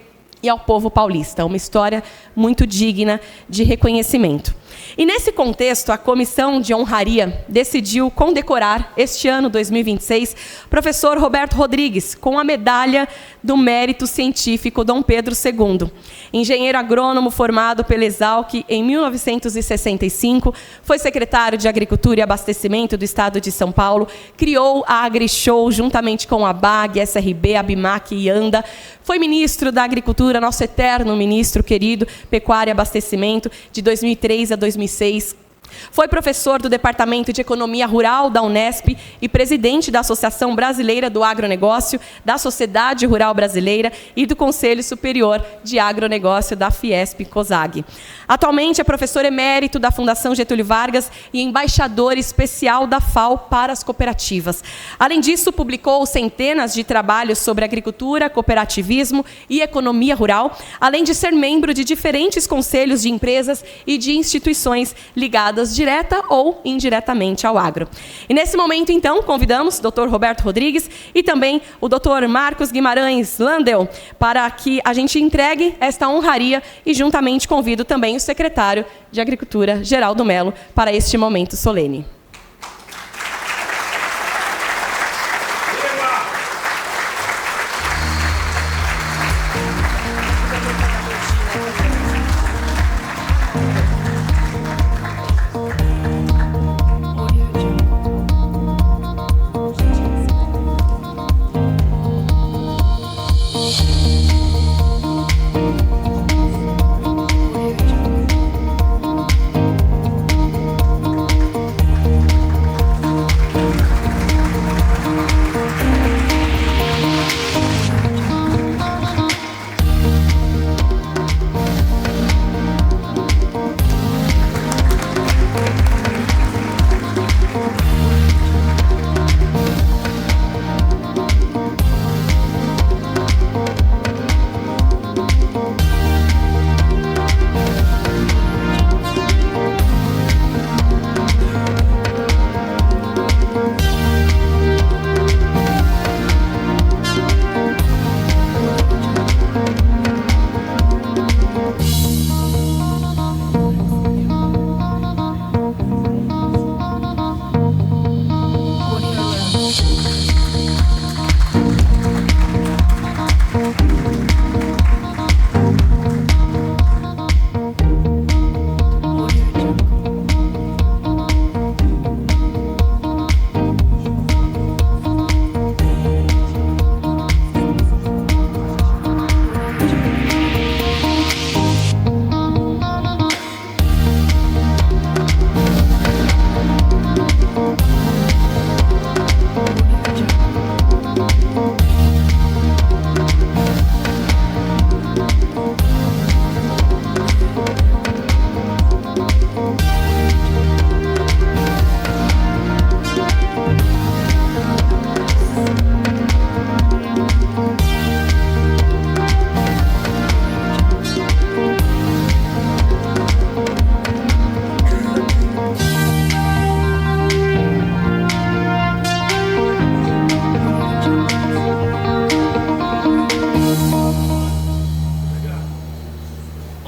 e ao povo paulista. Uma história muito digna de reconhecimento. E nesse contexto, a Comissão de Honraria decidiu condecorar, este ano, 2026, o professor Roberto Rodrigues, com a Medalha do Mérito Científico Dom Pedro II. Engenheiro agrônomo formado pela Exalc em 1965, foi secretário de Agricultura e Abastecimento do Estado de São Paulo, criou a AgriShow juntamente com a BAG, SRB, ABIMAC e ANDA, foi ministro da Agricultura, nosso eterno ministro querido, Pecuária e Abastecimento, de 2003 a 2006. Foi professor do Departamento de Economia Rural da Unesp e presidente da Associação Brasileira do Agronegócio, da Sociedade Rural Brasileira e do Conselho Superior de Agronegócio da Fiesp-COSAG. Atualmente é professor emérito da Fundação Getúlio Vargas e embaixador especial da FAO para as cooperativas. Além disso, publicou centenas de trabalhos sobre agricultura, cooperativismo e economia rural, além de ser membro de diferentes conselhos de empresas e de instituições ligadas direta ou indiretamente ao agro. E nesse momento, então, convidamos o Dr. Roberto Rodrigues e também o Dr. Marcos Guimarães Landel para que a gente entregue esta honraria e juntamente convido também o secretário de Agricultura, Geraldo Mello, para este momento solene.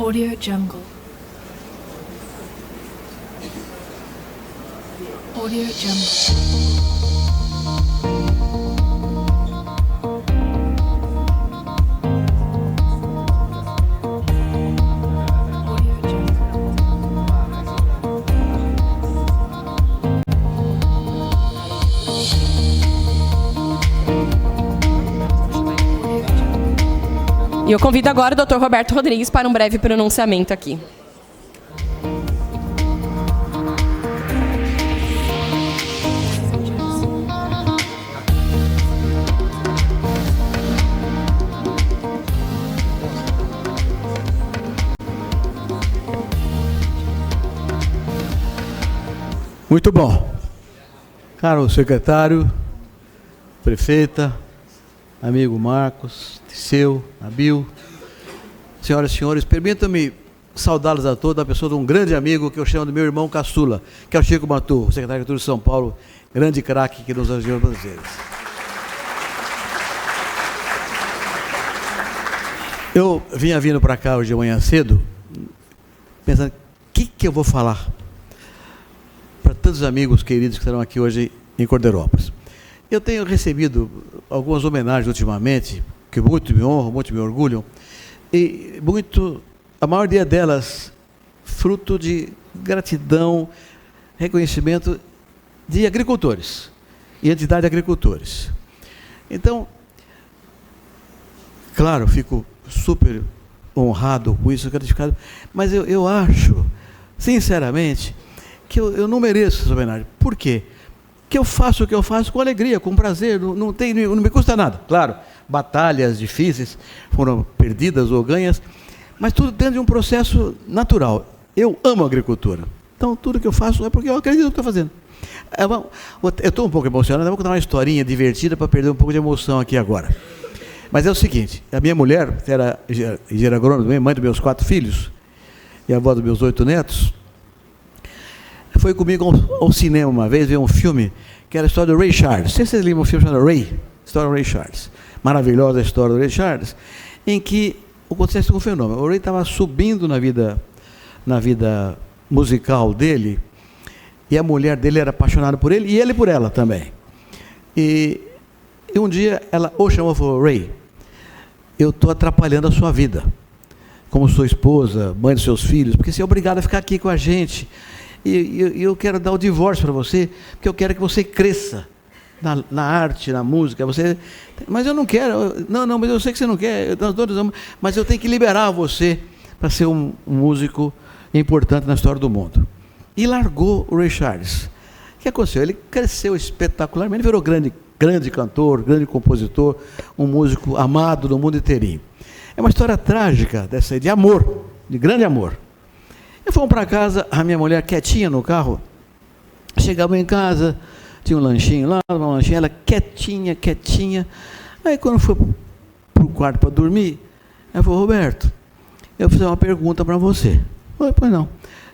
Audio Jungle. Audio Jungle. E eu convido agora o Dr. Roberto Rodrigues para um breve pronunciamento aqui. Muito bom. Caro secretário, prefeita, amigo Marcos, Tiseu, Nabil, senhoras e senhores, permitam-me saudá-los a todos, a pessoa de um grande amigo que eu chamo de meu irmão caçula, que é o Chico Matu, secretário de Cultura de São Paulo, grande craque que nos ajudou a fazer. Eu vinha vindo para cá hoje de manhã cedo, pensando, o que eu vou falar para tantos amigos queridos que estarão aqui hoje em Cordeirópolis. Eu tenho recebido algumas homenagens ultimamente, que muito me honram, muito me orgulham, e a maioria delas fruto de gratidão, reconhecimento de agricultores e entidade de agricultores. Então, claro, fico super honrado com isso, gratificado, mas eu acho, sinceramente, que eu não mereço essa homenagem. Por quê? Que eu faço o que eu faço com alegria, com prazer, não me custa nada. Claro, batalhas difíceis foram perdidas ou ganhas, mas tudo dentro de um processo natural. Eu amo a agricultura, então tudo que eu faço é porque eu acredito no que estou fazendo. Eu estou um pouco emocionado, eu vou contar uma historinha divertida para perder um pouco de emoção aqui agora. Mas é o seguinte, a minha mulher, que era engenheira agrônoma, mãe dos meus 4 filhos, e avó dos meus 8 netos, foi comigo ao cinema uma vez, ver um filme que era a história do Ray Charles. Não sei se vocês lembram um filme chamado Ray, história do Ray Charles. Maravilhosa a história do Ray Charles, em que acontece um fenômeno. O Ray estava subindo na vida musical dele, e a mulher dele era apaixonada por ele, e ele por ela também. E um dia ela o chamou e falou, Ray, eu estou atrapalhando a sua vida, como sua esposa, mãe dos seus filhos, porque você é obrigada a ficar aqui com a gente. E eu quero dar o divórcio para você, porque eu quero que você cresça na arte, na música. Mas eu não quero. Não, mas eu sei que você não quer. Nós todos amamos, mas eu tenho que liberar você para ser um músico importante na história do mundo. E largou o Ray Charles. O que aconteceu? Ele cresceu espetacularmente, virou grande cantor, grande compositor, um músico amado no mundo inteirinho. É uma história trágica de amor, de grande amor. E fomos para casa, a minha mulher quietinha no carro, chegava em casa, tinha um lanchinho lá, ela quietinha. Aí quando foi para o quarto para dormir, ela falou, Roberto, eu fiz uma pergunta para você. Eu, pois não.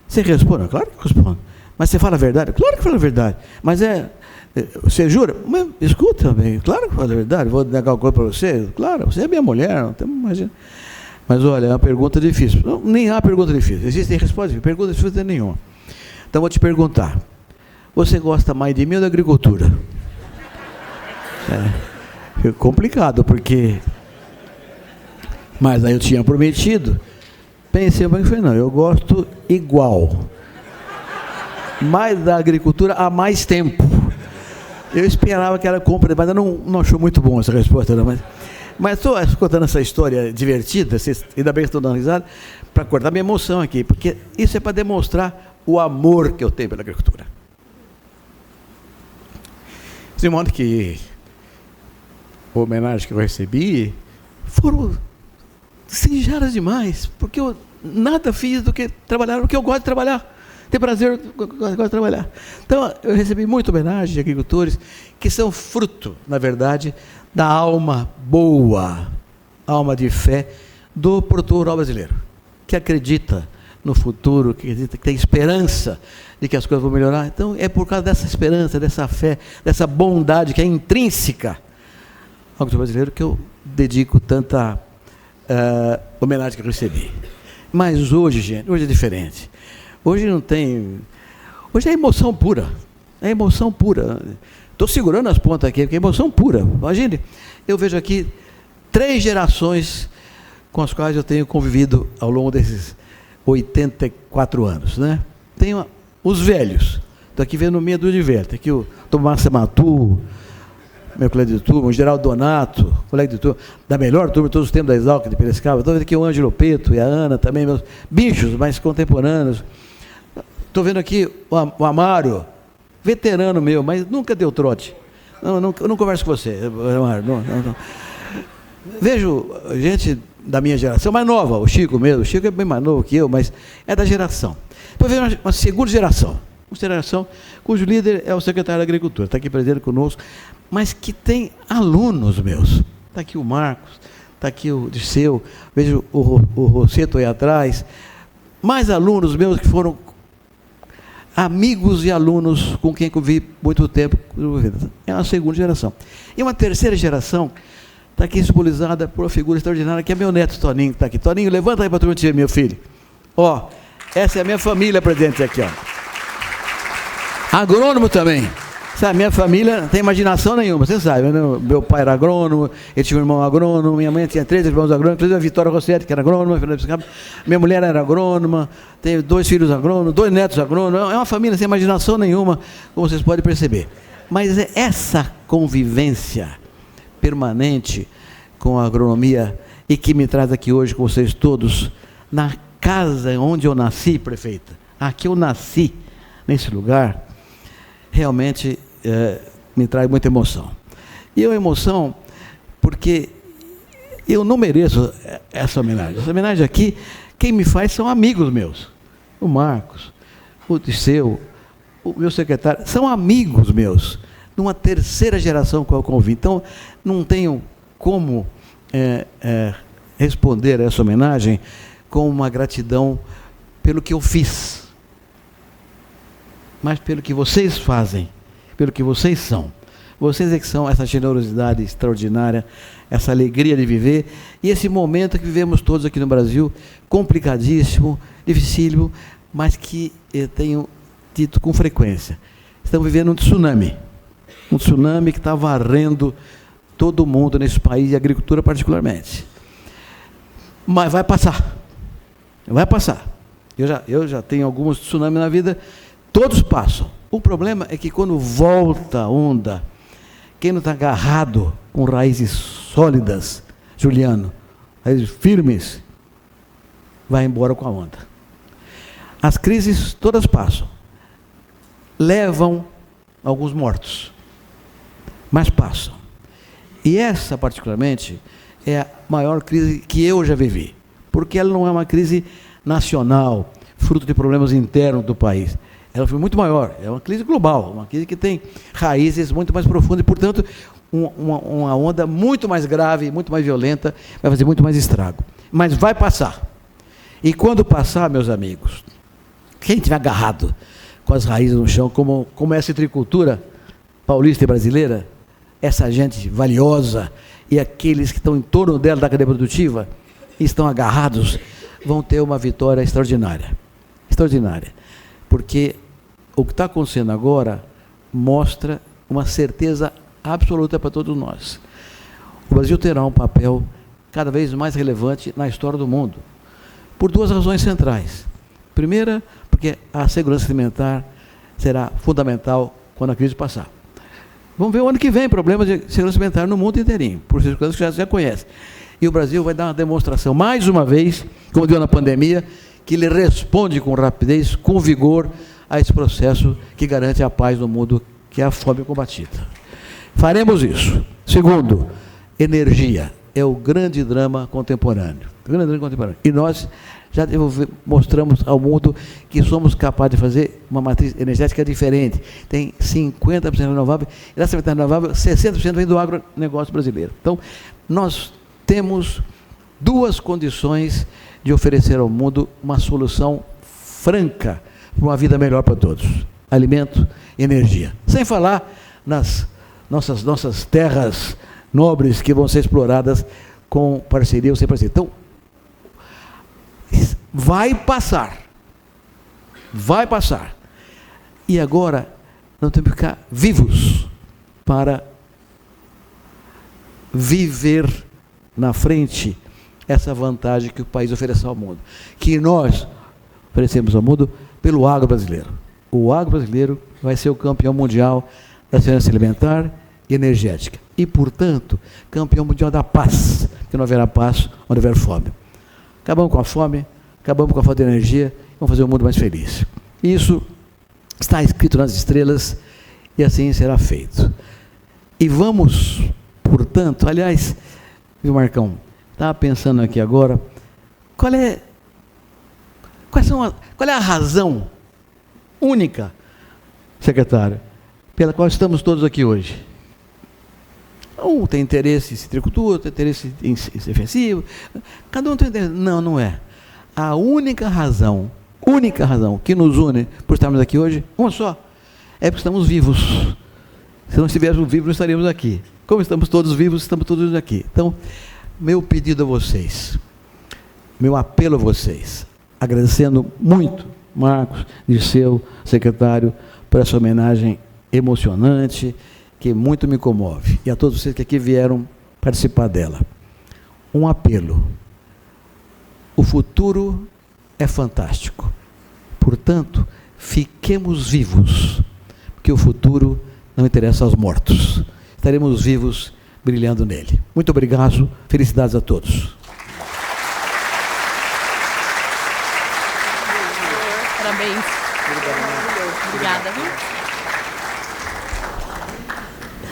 Você responde? Claro que respondo. Mas você fala a verdade? Claro que fala a verdade. Mas você jura? Mas, escuta, bem, claro que fala a verdade. Vou negar uma coisa para você? Claro, você é minha mulher, não tem, imagina. Mas olha, é uma pergunta difícil. Não, nem há pergunta difícil. Existem respostas, pergunta difícil nenhuma. Então vou te perguntar. Você gosta mais de mim ou da agricultura? É complicado, porque... Mas aí eu tinha prometido. Pensei, mas falei, não, eu gosto igual. Mais da agricultura há mais tempo. Eu esperava que ela compre, mas eu não achou muito bom essa resposta, não, mas estou contando essa história divertida, ainda bem que estou dando risada, para cortar minha emoção aqui, porque isso é para demonstrar o amor que eu tenho pela agricultura. De modo que a homenagem que eu recebi foram singelas demais, porque eu nada fiz do que trabalhar, porque eu gosto de trabalhar. Ter prazer, eu gosto de trabalhar. Então, eu recebi muita homenagem de agricultores que são fruto, na verdade, da alma boa, alma de fé do produtor rural brasileiro, que acredita no futuro, que acredita que tem esperança de que as coisas vão melhorar. Então, é por causa dessa esperança, dessa fé, dessa bondade que é intrínseca ao agricultor brasileiro que eu dedico tanta homenagem que eu recebi. Mas hoje, gente, hoje é diferente. Hoje não tem... Hoje é emoção pura. É emoção pura. Estou segurando as pontas aqui, porque é emoção pura. Imagine, eu vejo aqui 3 gerações com as quais eu tenho convivido ao longo desses 84 anos. Né? Tenho os velhos. Estou aqui vendo meia dúzia de velhos. Tem aqui o Tomás Matu, meu colega de turma, o Geraldo Donato, colega de turma, da melhor turma de todos os tempos da Exalc de Piracicaba. Estou vendo aqui o Ângelo Peto e a Ana também, meus bichos mais contemporâneos. Estou vendo aqui o Amário, veterano meu, mas nunca deu trote. Eu não converso com você, Amário. Não. Vejo gente da minha geração, mais nova, o Chico mesmo. O Chico é bem mais novo que eu, mas é da geração. Depois vejo uma segunda geração. Uma geração cujo líder é o secretário da Agricultura, está aqui presente conosco, mas que tem alunos meus. Está aqui o Marcos, está aqui o Dirceu, vejo o Rosseto aí atrás. Mais alunos meus que foram amigos e alunos com quem convivi muito tempo. É uma segunda geração. E uma terceira geração está aqui simbolizada por uma figura extraordinária, que é meu neto Toninho, que está aqui. Toninho, levanta aí para a turma te ver, meu filho. Ó, essa é a minha família presente aqui, ó. Agrônomo também. Sabe, minha família não tem imaginação nenhuma, você sabe, né? Meu pai era agrônomo, ele tinha um irmão agrônomo, minha mãe tinha 3 irmãos agrônomos, inclusive a Vitória Rossetti, que era agrônoma, minha mulher era agrônoma, teve 2 filhos agrônomos, 2 netos agrônomos, é uma família sem imaginação nenhuma, como vocês podem perceber. Mas é essa convivência permanente com a agronomia e que me traz aqui hoje com vocês todos, na casa onde eu nasci, prefeita, aqui eu nasci, nesse lugar, realmente me traz muita emoção. E é uma emoção porque eu não mereço essa homenagem. Essa homenagem aqui, quem me faz são amigos meus. O Marcos, o Dirceu, o meu secretário, são amigos meus, numa terceira geração que eu convido. Então, não tenho como responder a essa homenagem com uma gratidão pelo que eu fiz, mas pelo que vocês fazem, pelo que vocês são. Vocês é que são essa generosidade extraordinária, essa alegria de viver, e esse momento que vivemos todos aqui no Brasil, complicadíssimo, dificílimo, mas que eu tenho dito com frequência. Estamos vivendo um tsunami que está varrendo todo mundo nesse país, e a agricultura particularmente. Mas vai passar. Vai passar. Eu já tenho alguns tsunamis na vida. Todos passam. O problema é que quando volta a onda, quem não está agarrado com raízes sólidas, Juliano, raízes firmes, vai embora com a onda. As crises todas passam. Levam alguns mortos, mas passam. E essa, particularmente, é a maior crise que eu já vivi, porque ela não é uma crise nacional, fruto de problemas internos do país. Ela foi muito maior, é uma crise global, uma crise que tem raízes muito mais profundas e, portanto, uma onda muito mais grave, muito mais violenta, vai fazer muito mais estrago. Mas vai passar. E quando passar, meus amigos, quem estiver agarrado com as raízes no chão, como é a citricultura paulista e brasileira, essa gente valiosa e aqueles que estão em torno dela da cadeia produtiva, e estão agarrados, vão ter uma vitória extraordinária. Extraordinária. Porque o que está acontecendo agora mostra uma certeza absoluta para todos nós. O Brasil terá um papel cada vez mais relevante na história do mundo, por 2 razões centrais. Primeira, porque a segurança alimentar será fundamental quando a crise passar. Vamos ver o ano que vem problemas de segurança alimentar no mundo inteirinho, por circunstâncias que já conhece. E o Brasil vai dar uma demonstração, mais uma vez, como deu na pandemia, que ele responde com rapidez, com vigor, a esse processo que garante a paz no mundo, que é a fome combatida. Faremos isso. Segundo, energia é o grande drama contemporâneo. E nós já mostramos ao mundo que somos capazes de fazer uma matriz energética diferente. Tem 50% renovável, e dessa metade renovável, 60% vem do agronegócio brasileiro. Então, nós temos 2 condições de oferecer ao mundo uma solução franca para uma vida melhor para todos: alimento e energia. Sem falar nas nossas terras nobres que vão ser exploradas com parceria ou sem parceria. Então, vai passar. Vai passar. E agora, nós temos que ficar vivos para viver na frente essa vantagem que o país oferece ao mundo, que nós oferecemos ao mundo pelo agro brasileiro. O agro brasileiro vai ser o campeão mundial da segurança alimentar e e energética. E, portanto, campeão mundial da paz, que não haverá paz onde houver fome. Acabamos com a fome, acabamos com a falta de energia, vamos fazer o mundo mais feliz. Isso está escrito nas estrelas e assim será feito. E vamos, portanto, aliás, viu, Marcão, estava pensando aqui agora, qual é a razão única, secretário, pela qual estamos todos aqui hoje? Um tem interesse em citricultura, tem interesse em defensivo, cada um tem interesse. Não, não é. A única razão que nos une por estarmos aqui hoje, uma só, é porque estamos vivos. Se não estivéssemos vivos, não estaríamos aqui. Como estamos todos vivos, estamos todos aqui. Então, meu pedido a vocês, meu apelo a vocês, agradecendo muito, Marcos, Dirceu, secretário, por essa homenagem emocionante, que muito me comove, e a todos vocês que aqui vieram participar dela. Um apelo. O futuro é fantástico. Portanto, fiquemos vivos, porque o futuro não interessa aos mortos. Estaremos vivos brilhando nele. Muito obrigado, felicidades a todos. Parabéns. Obrigada.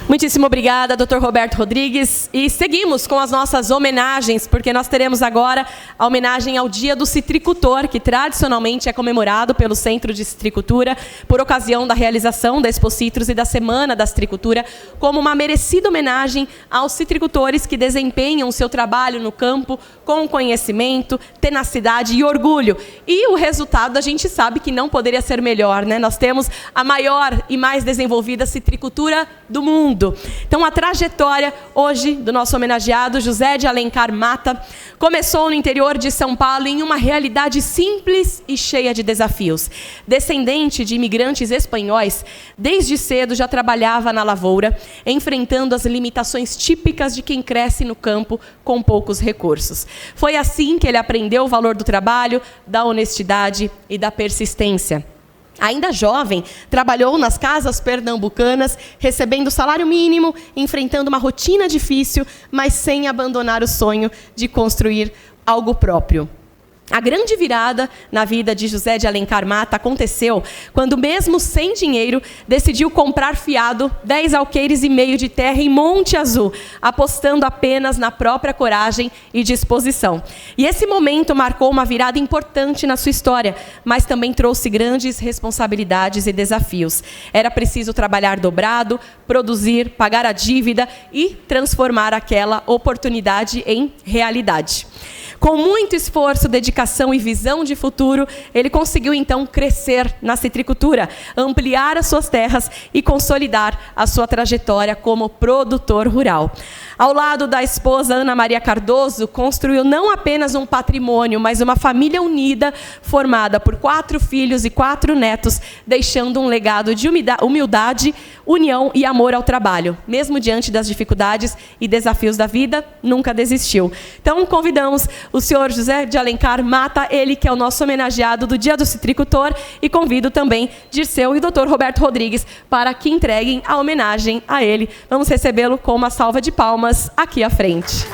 Muitíssimo obrigada, Dr. Roberto Rodrigues. E seguimos com as nossas homenagens, porque nós teremos agora a homenagem ao Dia do Citricultor, que tradicionalmente é comemorado pelo Centro de Citricultura por ocasião da realização da Expo Citrus e da Semana da Citricultura, como uma merecida homenagem aos citricultores que desempenham o seu trabalho no campo com conhecimento, tenacidade e orgulho. E o resultado a gente sabe que não poderia ser melhor, né? Nós temos a maior e mais desenvolvida citricultura do mundo. Então, a trajetória hoje do nosso homenageado José de Alencar Mata começou no interior de São Paulo em uma realidade simples e cheia de desafios. Descendente de imigrantes espanhóis, desde cedo já trabalhava na lavoura, enfrentando as limitações típicas de quem cresce no campo com poucos recursos. Foi assim que ele aprendeu o valor do trabalho, da honestidade e da persistência. Ainda jovem, trabalhou nas casas pernambucanas, recebendo salário mínimo, enfrentando uma rotina difícil, mas sem abandonar o sonho de construir algo próprio. A grande virada na vida de José de Alencar Mata aconteceu quando, mesmo sem dinheiro, decidiu comprar fiado 10 alqueires e meio de terra em Monte Azul, apostando apenas na própria coragem e disposição. E esse momento marcou uma virada importante na sua história, mas também trouxe grandes responsabilidades e desafios. Era preciso trabalhar dobrado, produzir, pagar a dívida e transformar aquela oportunidade em realidade. Com muito esforço, dedicação e visão de futuro, ele conseguiu então crescer na citricultura, ampliar as suas terras e consolidar a sua trajetória como produtor rural. Ao lado da esposa Ana Maria Cardoso, construiu não apenas um patrimônio, mas uma família unida, formada por 4 filhos e 4 netos, deixando um legado de humildade, união e amor ao trabalho. Mesmo diante das dificuldades e desafios da vida, nunca desistiu. Então, convidamos o senhor José de Alencar Mata, ele que é o nosso homenageado do Dia do Citricultor, e convido também Dirceu e o Dr. Roberto Rodrigues para que entreguem a homenagem a ele. Vamos recebê-lo com uma salva de palmas aqui à frente.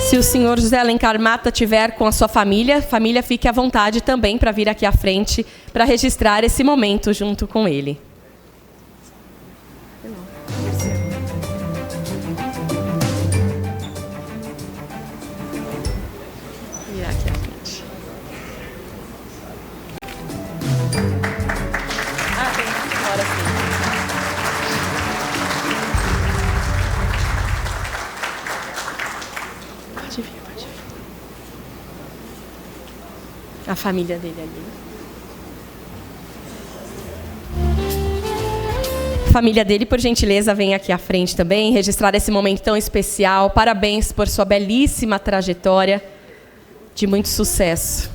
Se o senhor José Alencar Mata estiver com a sua família, fique à vontade também para vir aqui à frente para registrar esse momento junto com ele. E aqui à frente. Agora sim. Pode vir. A família dele ali. A família dele, por gentileza, vem aqui à frente também, registrar esse momento tão especial. Parabéns por sua belíssima trajetória de muito sucesso.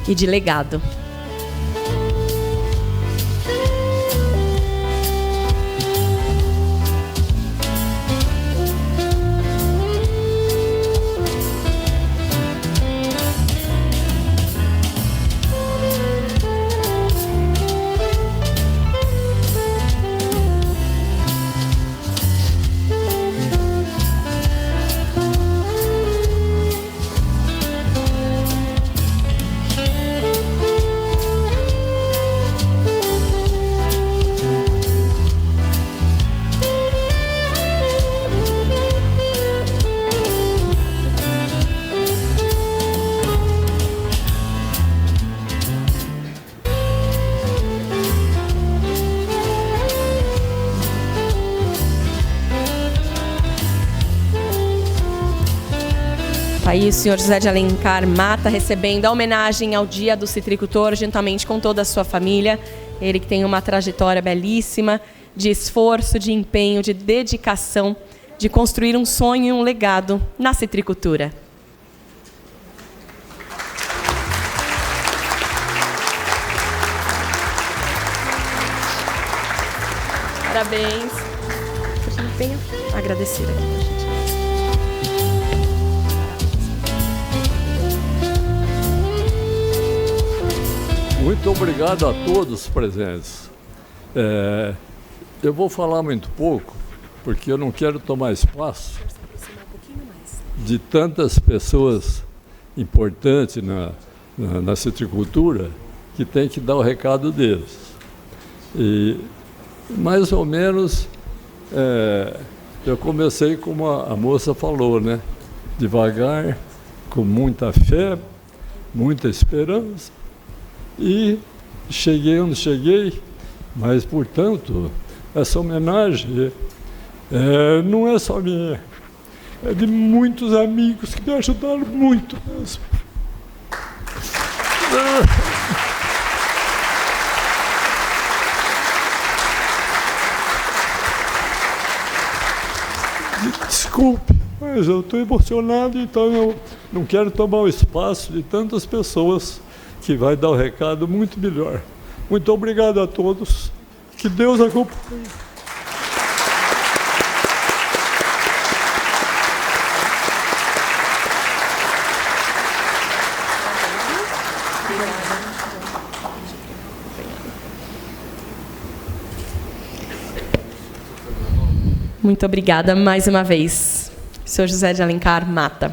e de legado. Aí o senhor José de Alencar Mata recebendo a homenagem ao Dia do Citricultor, juntamente com toda a sua família. Ele que tem uma trajetória belíssima de esforço, de empenho, de dedicação, de construir um sonho e um legado na citricultura. Parabéns. Venha agradecer aqui pra gente. Muito obrigado a todos presentes. Eu vou falar muito pouco, porque eu não quero tomar espaço de tantas pessoas importantes na citricultura que tem que dar o recado deles. E, mais ou menos, eu comecei como a moça falou, né? Devagar, com muita fé, muita esperança. E cheguei onde cheguei, mas, portanto, essa homenagem não é só minha, é de muitos amigos que me ajudaram muito mesmo. Desculpe, mas eu estou emocionado, então eu não quero tomar o espaço de tantas pessoas que vai dar o recado muito melhor. Muito obrigado a todos. Que Deus acompanhe. Muito obrigada mais uma vez, senhor José de Alencar Mata.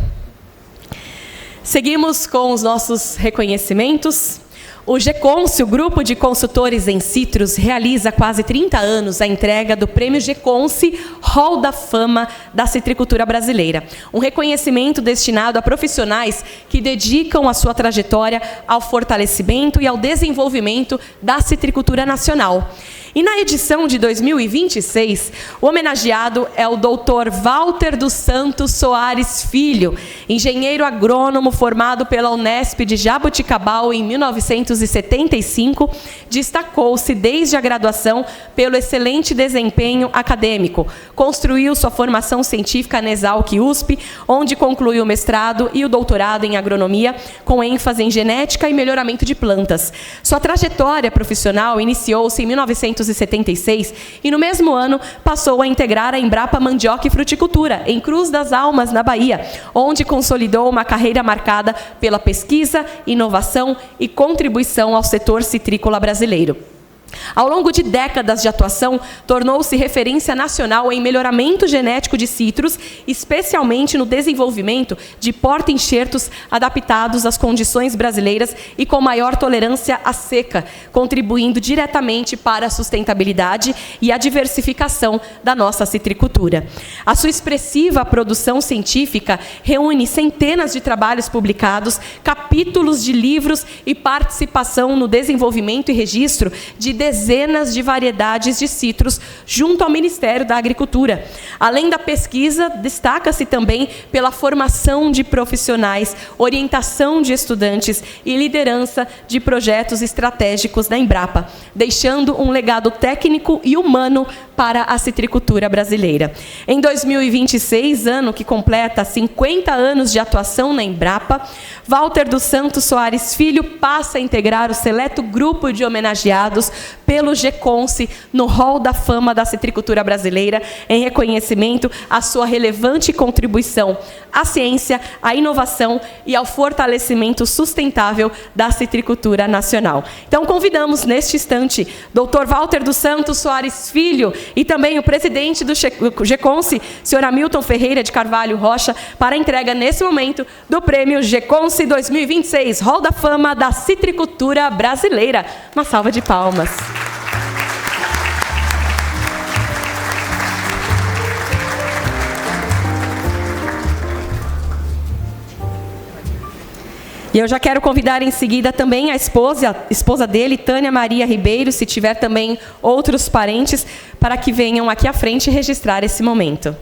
Seguimos com os nossos reconhecimentos. O GECONS, o Grupo de Consultores em Citros, realiza há quase 30 anos a entrega do Prêmio GECONS Hall da Fama da Citricultura Brasileira. Um reconhecimento destinado a profissionais que dedicam a sua trajetória ao fortalecimento e ao desenvolvimento da citricultura nacional. E na edição de 2026, o homenageado é o Dr. Walter dos Santos Soares Filho, engenheiro agrônomo formado pela Unesp de Jaboticabal em 1975, destacou-se desde a graduação pelo excelente desempenho acadêmico. Construiu sua formação científica na Exalc USP, onde concluiu o mestrado e o doutorado em agronomia, com ênfase em genética e melhoramento de plantas. Sua trajetória profissional iniciou-se em 1976 e, no mesmo ano, passou a integrar a Embrapa Mandioca e Fruticultura, em Cruz das Almas, na Bahia, onde consolidou uma carreira marcada pela pesquisa, inovação e contribuição ao setor citrícola brasileiro. Ao longo de décadas de atuação, tornou-se referência nacional em melhoramento genético de citros, especialmente no desenvolvimento de porta-enxertos adaptados às condições brasileiras e com maior tolerância à seca, contribuindo diretamente para a sustentabilidade e a diversificação da nossa citricultura. A sua expressiva produção científica reúne centenas de trabalhos publicados, capítulos de livros e participação no desenvolvimento e registro de dezenas de variedades de citros junto ao Ministério da Agricultura. Além da pesquisa, destaca-se também pela formação de profissionais, orientação de estudantes e liderança de projetos estratégicos da Embrapa, deixando um legado técnico e humano para a citricultura brasileira. Em 2026, ano que completa 50 anos de atuação na Embrapa, Walter dos Santos Soares Filho passa a integrar o seleto grupo de homenageados pelo GECONSE no Hall da Fama da Citricultura Brasileira, em reconhecimento à sua relevante contribuição à ciência, à inovação e ao fortalecimento sustentável da citricultura nacional. Então, convidamos neste instante Dr. Walter dos Santos Soares Filho e também o presidente do GECONSE, senhor Hamilton Ferreira de Carvalho Rocha, para a entrega nesse momento do prêmio GECONSE 2026, Hall da Fama da Citricultura Brasileira. Uma salva de palmas. E eu já quero convidar em seguida também a esposa dele, Tânia Maria Ribeiro, se tiver também outros parentes, para que venham aqui à frente registrar esse momento.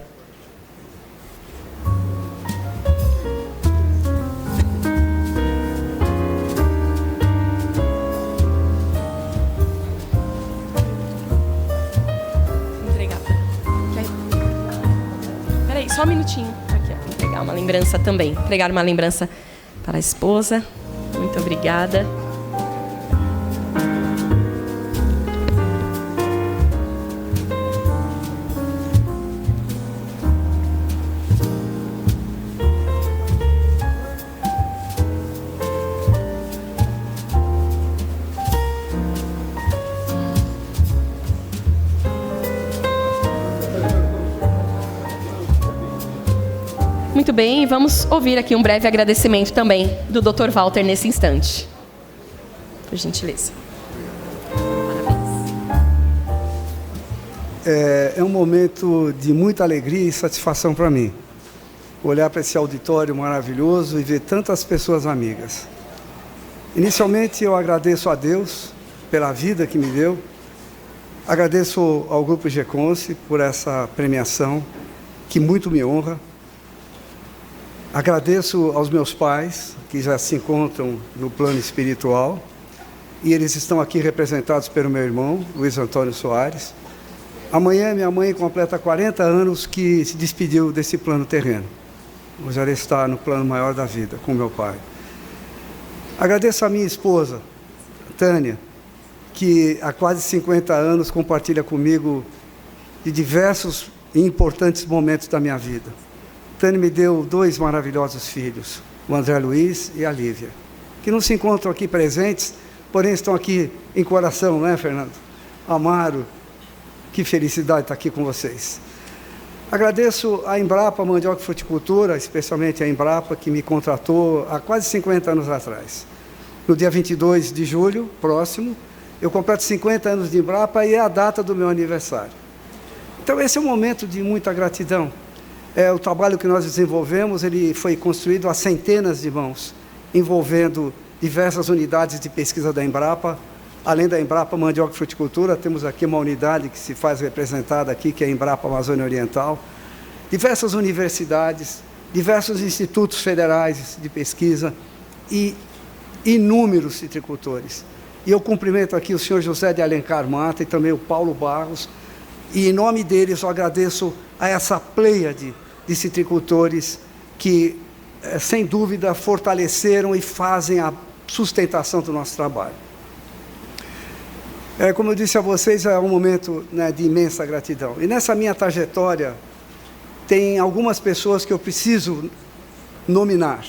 Peraí, só um minutinho. Aqui, ó, vou pegar uma lembrança também. Entregar uma lembrança para a esposa. Muito obrigada. Muito bem, vamos ouvir aqui um breve agradecimento também do Dr. Walter nesse instante. Por gentileza. É um momento de muita alegria e satisfação para mim. Olhar para esse auditório maravilhoso e ver tantas pessoas amigas. Inicialmente, eu agradeço a Deus pela vida que me deu. Agradeço ao Grupo GECONSE por essa premiação, que muito me honra. Agradeço aos meus pais, que já se encontram no plano espiritual, e eles estão aqui representados pelo meu irmão, Luiz Antônio Soares. Amanhã, minha mãe completa 40 anos que se despediu desse plano terreno. Hoje ela está no plano maior da vida, com meu pai. Agradeço a minha esposa, Tânia, que há quase 50 anos compartilha comigo de diversos e importantes momentos da minha vida. Tânia me deu 2 maravilhosos filhos, o André Luiz e a Lívia, que não se encontram aqui presentes, porém estão aqui em coração, não é, Fernando? Amaro, que felicidade estar aqui com vocês. Agradeço a Embrapa Mandioca e Fruticultura, especialmente a Embrapa, que me contratou há quase 50 anos atrás. No dia 22 de julho, próximo, eu completo 50 anos de Embrapa e é a data do meu aniversário. Então, esse é um momento de muita gratidão. O trabalho que nós desenvolvemos, ele foi construído a centenas de mãos, envolvendo diversas unidades de pesquisa da Embrapa. Além da Embrapa Mandioca e Fruticultura, temos aqui uma unidade que se faz representada aqui, que é a Embrapa Amazônia Oriental. Diversas universidades, diversos institutos federais de pesquisa e inúmeros citricultores. E eu cumprimento aqui o senhor José de Alencar Mata e também o Paulo Barros, e em nome deles eu agradeço a essa pleiade de citricultores que, sem dúvida, fortaleceram e fazem a sustentação do nosso trabalho. Como eu disse a vocês, é um momento, né, de imensa gratidão. E nessa minha trajetória, tem algumas pessoas que eu preciso nominar.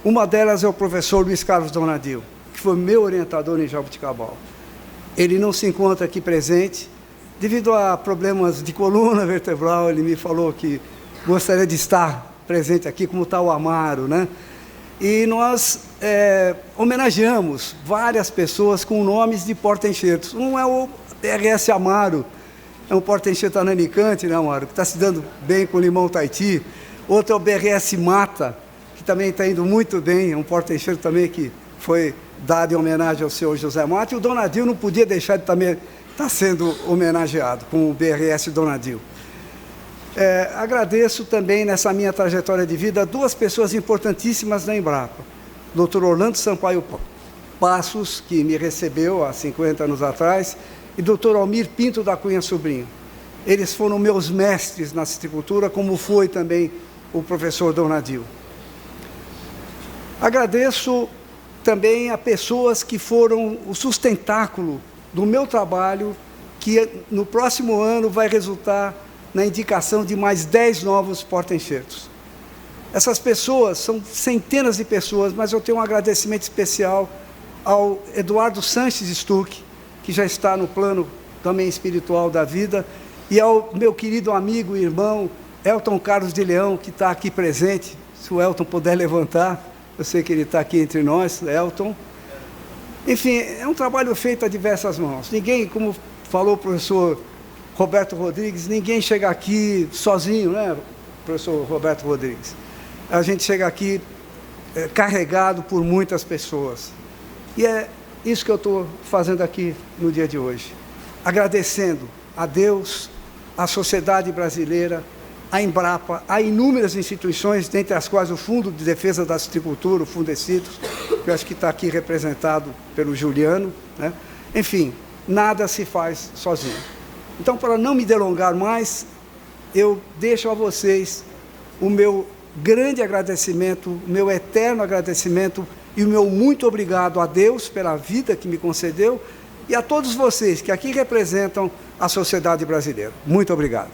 Uma delas é o professor Luiz Carlos Donadio, que foi meu orientador em Jabuticabal. Ele não se encontra aqui presente, devido a problemas de coluna vertebral. Ele me falou que gostaria de estar presente aqui, como está o Amaro, né? E nós homenageamos várias pessoas com nomes de porta-enxertos. Um é o BRS Amaro, é um porta-enxerto ananicante, né, Amaro, que está se dando bem com o limão Tahiti. Outro é o BRS Mata, que também está indo muito bem, é um porta-enxerto também que foi dado em homenagem ao senhor José Mata. E o Donadio não podia deixar de também estar sendo homenageado com o BRS Donadio. Agradeço também, nessa minha trajetória de vida, 2 pessoas importantíssimas da Embrapa. Dr. Orlando Sampaio Passos, que me recebeu há 50 anos atrás, e Dr. Almir Pinto da Cunha Sobrinho. eles foram meus mestres na citricultura, como foi também o professor Donadil. Agradeço também a pessoas que foram o sustentáculo do meu trabalho, que no próximo ano vai resultar na indicação de mais 10 novos porta-enxertos. Essas pessoas são centenas de pessoas, mas eu tenho um agradecimento especial ao Eduardo Sanches Stuck, que já está no plano também espiritual da vida, e ao meu querido amigo e irmão Elton Carlos de Leão, que está aqui presente. Se o Elton puder levantar, eu sei que ele está aqui entre nós, Elton. Enfim, é um trabalho feito a diversas mãos. Ninguém, como falou o professor Roberto Rodrigues, ninguém chega aqui sozinho, né, professor Roberto Rodrigues? A gente chega aqui carregado por muitas pessoas. E é isso que eu estou fazendo aqui no dia de hoje. Agradecendo a Deus, à sociedade brasileira, a Embrapa, a inúmeras instituições, dentre as quais o Fundo de Defesa da Citricultura, o Fundecitos, que eu acho que está aqui representado pelo Juliano, né? Enfim, nada se faz sozinho. Então, para não me delongar mais, eu deixo a vocês o meu grande agradecimento, o meu eterno agradecimento e o meu muito obrigado a Deus pela vida que me concedeu e a todos vocês que aqui representam a sociedade brasileira. Muito obrigado.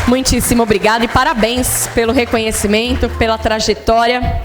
Muitíssimo obrigado e parabéns pelo reconhecimento, pela trajetória.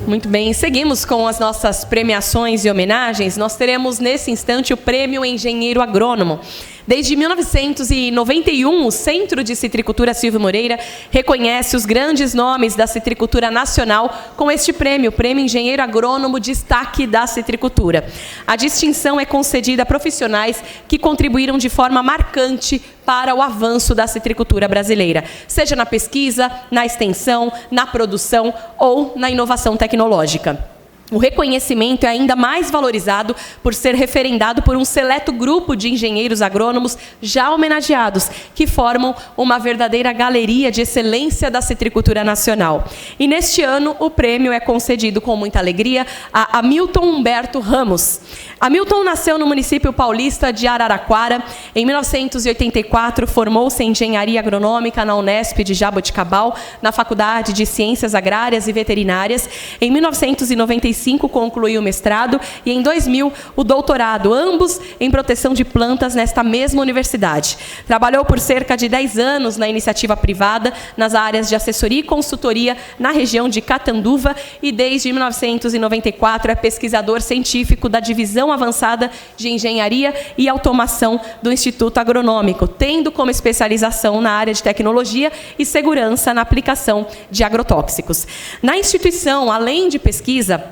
Muito bem, seguimos com as nossas premiações e homenagens. Nós teremos nesse instante o Prêmio Engenheiro Agrônomo. Desde 1991, o Centro de Citricultura Silvio Moreira reconhece os grandes nomes da citricultura nacional com este prêmio, o Prêmio Engenheiro Agrônomo Destaque da Citricultura. A distinção é concedida a profissionais que contribuíram de forma marcante para o avanço da citricultura brasileira, seja na pesquisa, na extensão, na produção ou na inovação tecnológica. O reconhecimento é ainda mais valorizado por ser referendado por um seleto grupo de engenheiros agrônomos já homenageados, que formam uma verdadeira galeria de excelência da citricultura nacional. E neste ano, o prêmio é concedido com muita alegria a Hamilton Humberto Ramos. Hamilton nasceu no município paulista de Araraquara. Em 1984, formou-se em Engenharia Agronômica na Unesp de Jaboticabal, na Faculdade de Ciências Agrárias e Veterinárias. Em 1995, concluiu o mestrado e, em 2000, o doutorado, ambos em proteção de plantas nesta mesma universidade. Trabalhou por cerca de 10 anos na iniciativa privada, nas áreas de assessoria e consultoria na região de Catanduva e, desde 1994, é pesquisador científico da Divisão Avançada de Engenharia e Automação do Instituto Agronômico, tendo como especialização na área de tecnologia e segurança na aplicação de agrotóxicos. Na instituição, além de pesquisa,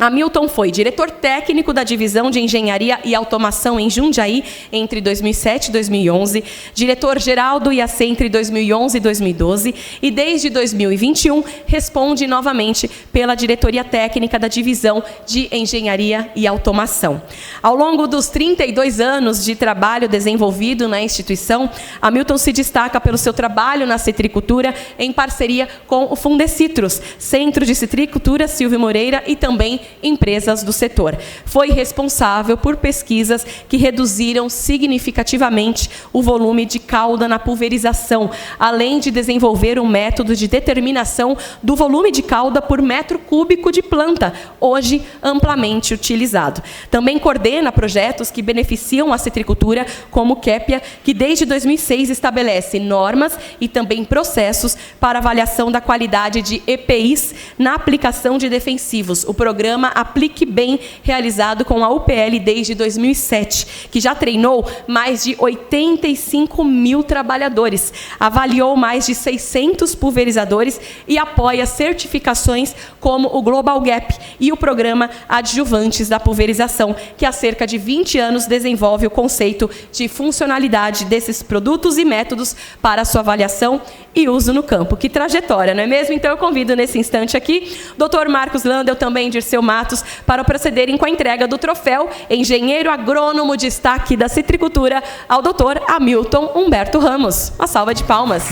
Hamilton foi diretor técnico da Divisão de Engenharia e Automação em Jundiaí entre 2007 e 2011, diretor-geral do IAC entre 2011 e 2012 e, desde 2021, responde novamente pela diretoria técnica da Divisão de Engenharia e Automação. Ao longo dos 32 anos de trabalho desenvolvido na instituição, Hamilton se destaca pelo seu trabalho na citricultura em parceria com o Fundecitos, Centro de Citricultura Silvio Moreira e também empresas do setor. Foi responsável por pesquisas que reduziram significativamente o volume de calda na pulverização, além de desenvolver um método de determinação do volume de calda por metro cúbico de planta, hoje amplamente utilizado. Também coordena projetos que beneficiam a citricultura, como o CEPIA, que desde 2006 estabelece normas e também processos para avaliação da qualidade de EPIs na aplicação de defensivos. O programa Aplique Bem, realizado com a UPL desde 2007, que já treinou mais de 85 mil trabalhadores, avaliou mais de 600 pulverizadores e apoia certificações como o Global Gap e o programa Adjuvantes da Pulverização, que há cerca de 20 anos desenvolve o conceito de funcionalidade desses produtos e métodos para sua avaliação e uso no campo. Que trajetória, não é mesmo? Então eu convido nesse instante aqui Dr. Marcos Landel, também Dirceu Matos, para procederem com a entrega do troféu Engenheiro Agrônomo Destaque da Citricultura ao Dr. Hamilton Humberto Ramos. Uma salva de palmas.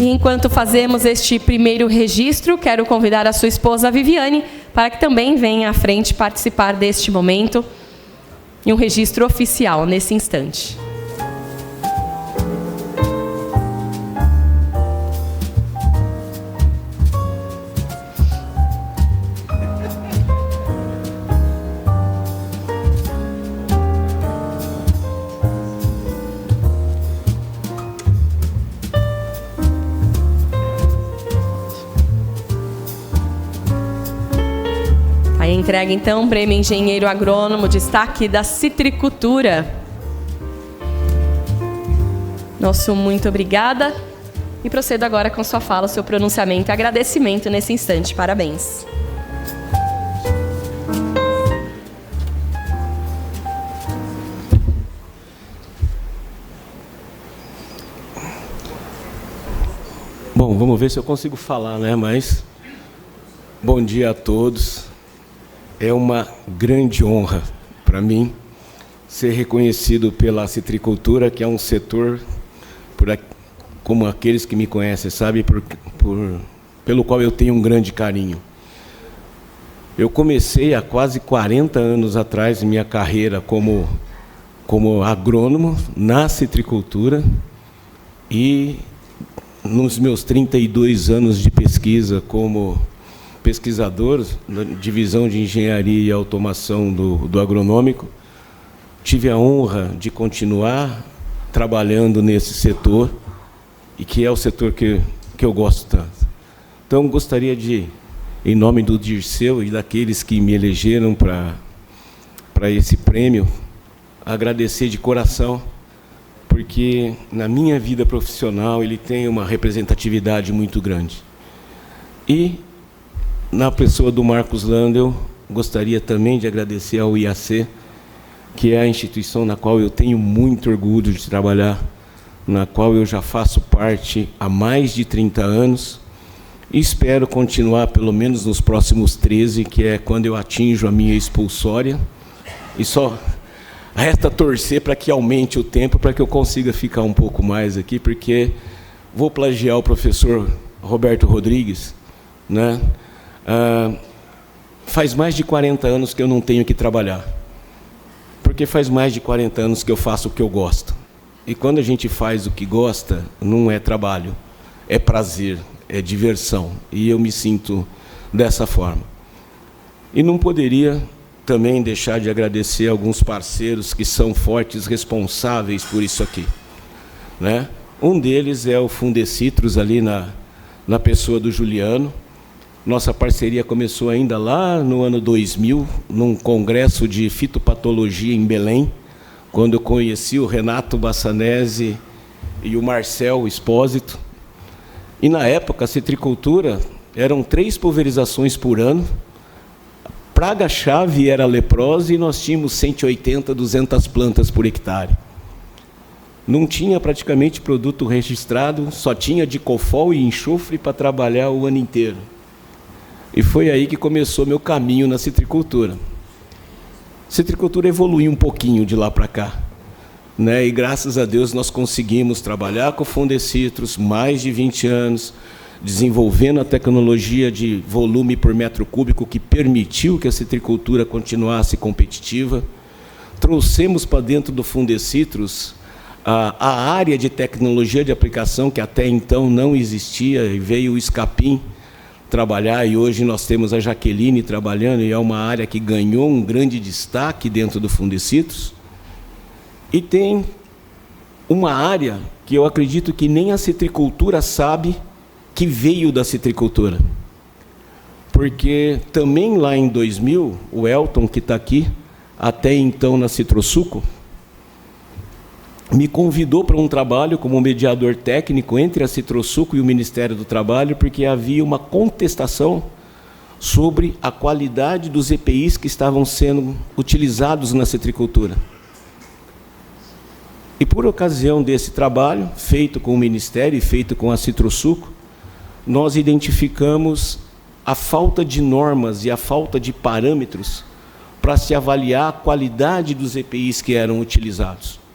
E enquanto fazemos este primeiro registro, quero convidar a sua esposa Viviane para que também venha à frente participar deste momento e um registro oficial nesse instante. Aí entrega então o prêmio Engenheiro Agrônomo, destaque da citricultura. Nosso muito obrigada. E procedo agora com sua fala, seu pronunciamento e agradecimento nesse instante. Parabéns. Bom, vamos ver se eu consigo falar, né? Mas bom dia a todos. É uma grande honra para mim ser reconhecido pela citricultura, que é um setor, como aqueles que me conhecem, sabe, pelo qual eu tenho um grande carinho. Eu comecei há quase 40 anos atrás minha carreira como agrônomo na citricultura e nos meus 32 anos de pesquisa como pesquisador na divisão de engenharia e automação do agronômico, tive a honra de continuar trabalhando nesse setor e que é o setor que eu gosto tanto. Então, gostaria de, em nome do Dirceu e daqueles que me elegeram para esse prêmio, agradecer de coração, porque na minha vida profissional ele tem uma representatividade muito grande. E na pessoa do Marcos Landel, gostaria também de agradecer ao IAC, que é a instituição na qual eu tenho muito orgulho de trabalhar, na qual eu já faço parte há mais de 30 anos, e espero continuar pelo menos nos próximos 13, que é quando eu atinjo a minha expulsória, e só resta torcer para que aumente o tempo, para que eu consiga ficar um pouco mais aqui, porque vou plagiar o professor Roberto Rodrigues, né? Faz mais de 40 anos que eu não tenho que trabalhar, porque faz mais de 40 anos que eu faço o que eu gosto. E quando a gente faz o que gosta, não é trabalho, é prazer, é diversão. E eu me sinto dessa forma. E não poderia também deixar de agradecer alguns parceiros que são fortes responsáveis por isso aqui, né? Um deles é o Fundecitrus, ali na pessoa do Juliano. Nossa parceria começou ainda lá no ano 2000, num congresso de fitopatologia em Belém, quando eu conheci o Renato Bassanese e o Marcel Espósito. E, na época, a citricultura eram 3 pulverizações por ano, praga-chave era a leprose e nós tínhamos 180, 200 plantas por hectare. Não tinha praticamente produto registrado, só tinha dicofol e enxofre para trabalhar o ano inteiro. E foi aí que começou meu caminho na citricultura. A citricultura evoluiu um pouquinho de lá para cá, né? E graças a Deus nós conseguimos trabalhar com o Fundecitrus mais de 20 anos, desenvolvendo a tecnologia de volume por metro cúbico que permitiu que a citricultura continuasse competitiva. Trouxemos para dentro do Fundecitrus a área de tecnologia de aplicação que até então não existia, e veio o Escapim trabalhar, e hoje nós temos a Jaqueline trabalhando, e é uma área que ganhou um grande destaque dentro do Fundecitrus. E tem uma área que eu acredito que nem a citricultura sabe que veio da citricultura. Porque também lá em 2000, o Elton, que está aqui, até então na Citrosuco, me convidou para um trabalho como mediador técnico entre a Citrosuco e o Ministério do Trabalho, porque havia uma contestação sobre a qualidade dos EPIs que estavam sendo utilizados na citricultura. E por ocasião desse trabalho, feito com o Ministério e feito com a Citrosuco, nós identificamos a falta de normas e a falta de parâmetros para se avaliar a qualidade dos EPIs que eram utilizados.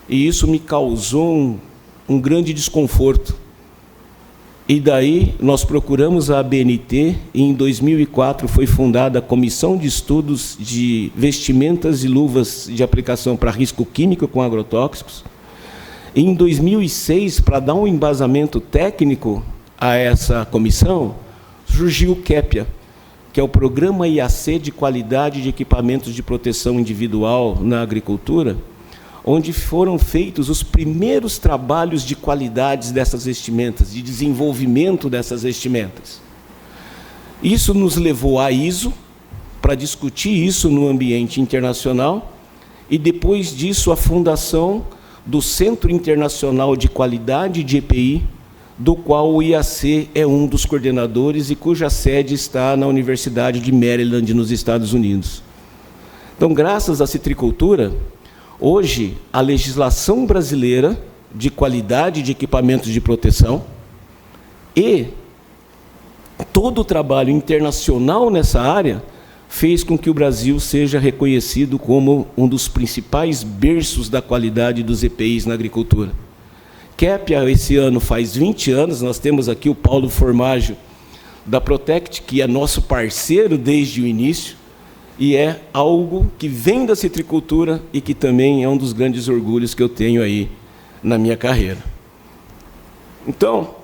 E isso me causou um grande desconforto, E daí nós procuramos a ABNT e em 2004 foi fundada a Comissão de Estudos de Vestimentas e Luvas de Aplicação para Risco Químico com Agrotóxicos. E em 2006, para dar um embasamento técnico a essa comissão, surgiu o CEPIA, que é o Programa IAC de Qualidade de Equipamentos de Proteção Individual na Agricultura, onde foram feitos os primeiros trabalhos de qualidades dessas vestimentas, de desenvolvimento dessas vestimentas. Isso nos levou à ISO, para discutir isso no ambiente internacional, e depois disso a fundação do Centro Internacional de Qualidade de EPI, do qual o IAC é um dos coordenadores e cuja sede está na Universidade de Maryland, nos Estados Unidos. Então, graças à citricultura, hoje, a legislação brasileira de qualidade de equipamentos de proteção e todo o trabalho internacional nessa área fez com que o Brasil seja reconhecido como um dos principais berços da qualidade dos EPIs na agricultura. CEPIA, esse ano, faz 20 anos, nós temos aqui o Paulo Formaggio, da Protect, que é nosso parceiro desde o início, e é algo que vem da citricultura e que também é um dos grandes orgulhos que eu tenho aí na minha carreira. Então,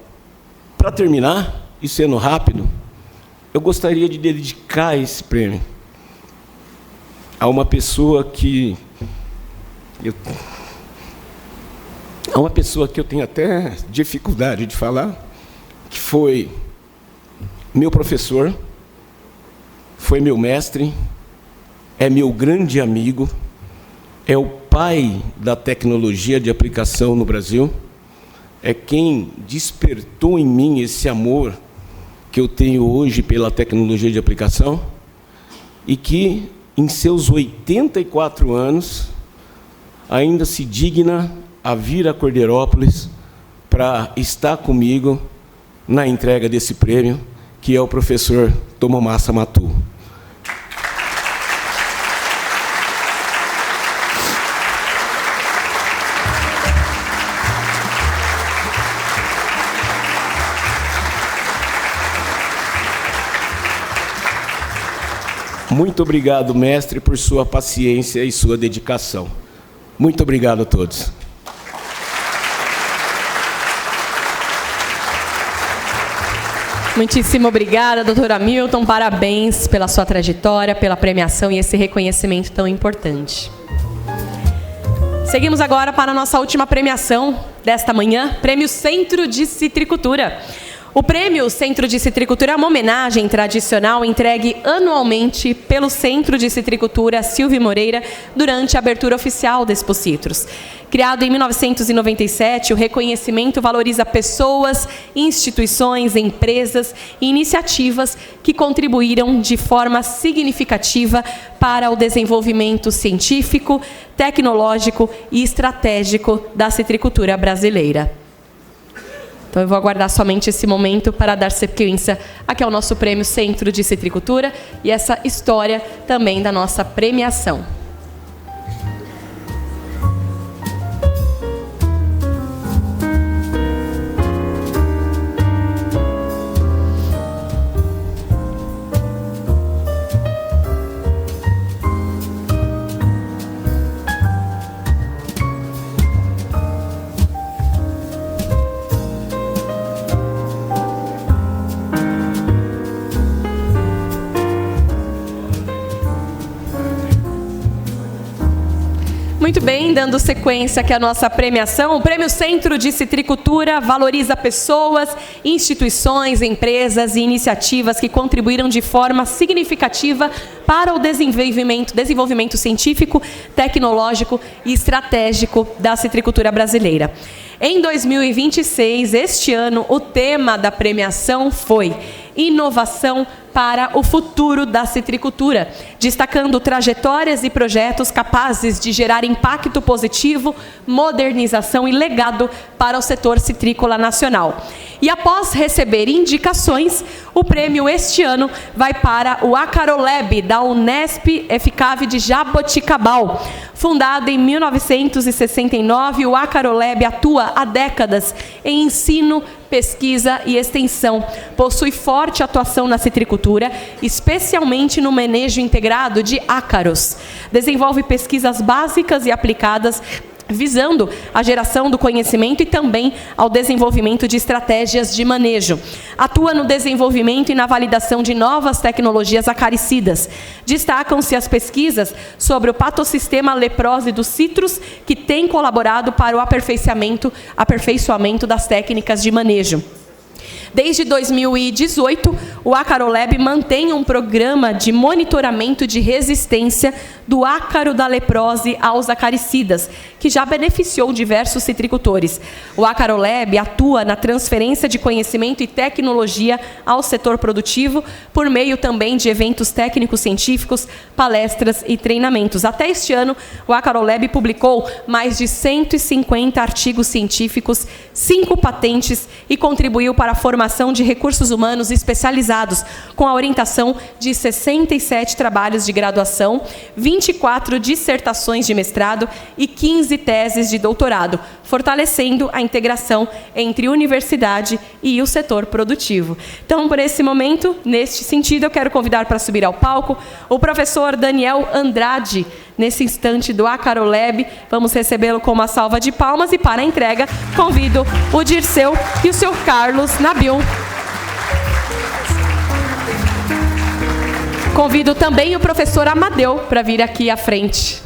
para terminar, e sendo rápido, eu gostaria de dedicar esse prêmio a uma pessoa que eu tenho até dificuldade de falar, que foi meu professor, foi meu mestre, é meu grande amigo, é o pai da tecnologia de aplicação no Brasil, é quem despertou em mim esse amor que eu tenho hoje pela tecnologia de aplicação, e que, em seus 84 anos, ainda se digna a vir a Cordeirópolis para estar comigo na entrega desse prêmio, que é o professor Tomomassa Matu. Muito obrigado, mestre, por sua paciência e sua dedicação. Muito obrigado a todos. Muitíssimo obrigada, doutor Hamilton. Parabéns pela sua trajetória, pela premiação e esse reconhecimento tão importante. Seguimos agora para a nossa última premiação desta manhã, Prêmio Centro de Citricultura. O Prêmio Centro de Citricultura é uma homenagem tradicional entregue anualmente pelo Centro de Citricultura Silvio Moreira durante a abertura oficial da Expo Citrus. Criado em 1997, o reconhecimento valoriza pessoas, instituições, empresas e iniciativas que contribuíram de forma significativa para o desenvolvimento científico, tecnológico e estratégico da citricultura brasileira. Então, eu vou aguardar somente esse momento para dar sequência aqui ao nosso Prêmio Centro de Citricultura e essa história também da nossa premiação. Muito bem, dando sequência aqui à nossa premiação, o Prêmio Centro de Citricultura valoriza pessoas, instituições, empresas e iniciativas que contribuíram de forma significativa para o desenvolvimento científico, tecnológico e estratégico da citricultura brasileira. Em 2026, este ano, o tema da premiação foi Inovação para o futuro da citricultura, destacando trajetórias e projetos capazes de gerar impacto positivo, modernização e legado para o setor citrícola nacional. E após receber indicações, o prêmio este ano vai para o Acarolab da Unesp Efcave de Jaboticabal. Fundado em 1969, o Acarolab atua há décadas em ensino, pesquisa e extensão. Possui forte atuação na citricultura, especialmente no manejo integrado de ácaros. Desenvolve pesquisas básicas e aplicadas, visando a geração do conhecimento e também ao desenvolvimento de estratégias de manejo. Atua no desenvolvimento e na validação de novas tecnologias acaricidas. Destacam-se as pesquisas sobre o patossistema leprose dos citros, que tem colaborado para o aperfeiçoamento das técnicas de manejo. Desde 2018, o Acarolab mantém um programa de monitoramento de resistência do ácaro da leprose aos acaricidas, que já beneficiou diversos citricultores. O Acarolab atua na transferência de conhecimento e tecnologia ao setor produtivo, por meio também de eventos técnicos científicos, palestras e treinamentos. Até este ano, o Acarolab publicou mais de 150 artigos científicos, 5 patentes e contribuiu para a formação de recursos humanos especializados, com a orientação de 67 trabalhos de graduação, 24 dissertações de mestrado e 15 teses de doutorado, fortalecendo a integração entre universidade e o setor produtivo. Então, por esse momento, neste sentido, eu quero convidar para subir ao palco o professor Daniel Andrade, nesse instante do Acarolab. Vamos recebê-lo com uma salva de palmas e, para a entrega, convido o Dirceu e o Sr. Carlos Nabil. Convido também o professor Amadeu para vir aqui à frente.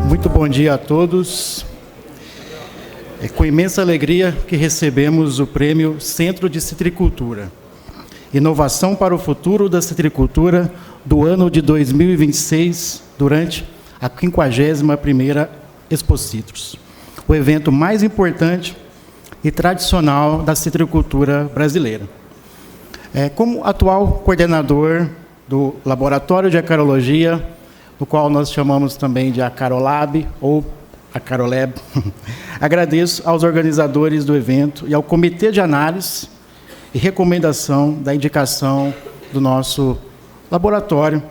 Muito bom dia a todos. É com imensa alegria que recebemos o prêmio Centro de Citricultura, Inovação para o Futuro da Citricultura do ano de 2026, durante a 51ª Expo Citrus, o evento mais importante e tradicional da citricultura brasileira. Como atual coordenador do Laboratório de Acarologia, no qual nós chamamos também de Acarolab ou Acarolab, agradeço aos organizadores do evento e ao Comitê de Análise e Recomendação da indicação do nosso laboratório,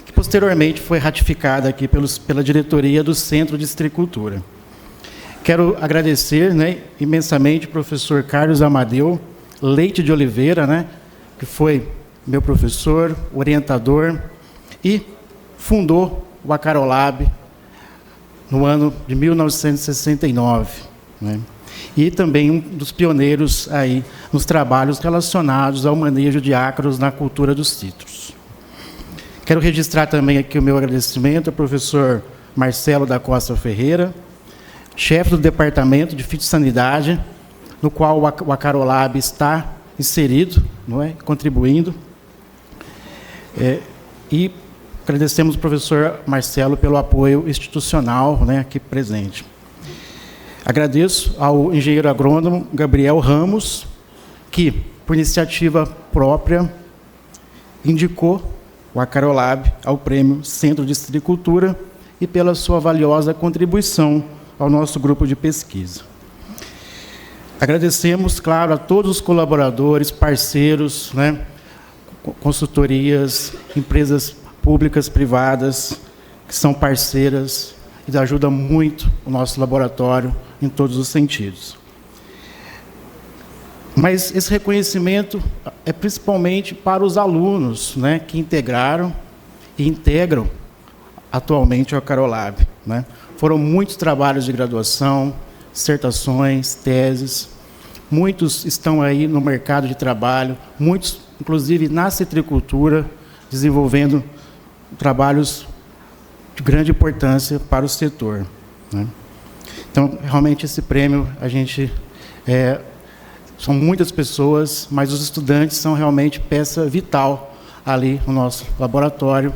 que posteriormente foi ratificada aqui pela diretoria do Centro de Citricultura. Quero agradecer, imensamente o professor Carlos Amadeu Leite de Oliveira, que foi meu professor, orientador e fundou o Acarolab no ano de 1969. E também um dos pioneiros aí nos trabalhos relacionados ao manejo de ácaros na cultura dos citros. Quero registrar também aqui o meu agradecimento ao professor Marcelo da Costa Ferreira, chefe do Departamento de Fitossanidade, no qual o Acarolab está inserido, contribuindo. E agradecemos ao professor Marcelo pelo apoio institucional aqui presente. Agradeço ao engenheiro agrônomo Gabriel Ramos, que, por iniciativa própria, indicou o Acarolab ao Prêmio Centro de Citricultura e pela sua valiosa contribuição ao nosso grupo de pesquisa. Agradecemos, claro, a todos os colaboradores, parceiros, consultorias, empresas públicas, privadas, que são parceiras e ajudam muito o nosso laboratório em todos os sentidos. Mas esse reconhecimento é principalmente para os alunos, né, que integraram e integram atualmente o Acarolab, né? Foram muitos trabalhos de graduação, dissertações, teses. Muitos estão aí no mercado de trabalho, muitos, inclusive, na citricultura, desenvolvendo trabalhos de grande importância para o setor, né? Então, realmente, esse prêmio, são muitas pessoas, mas os estudantes são realmente peça vital ali no nosso laboratório,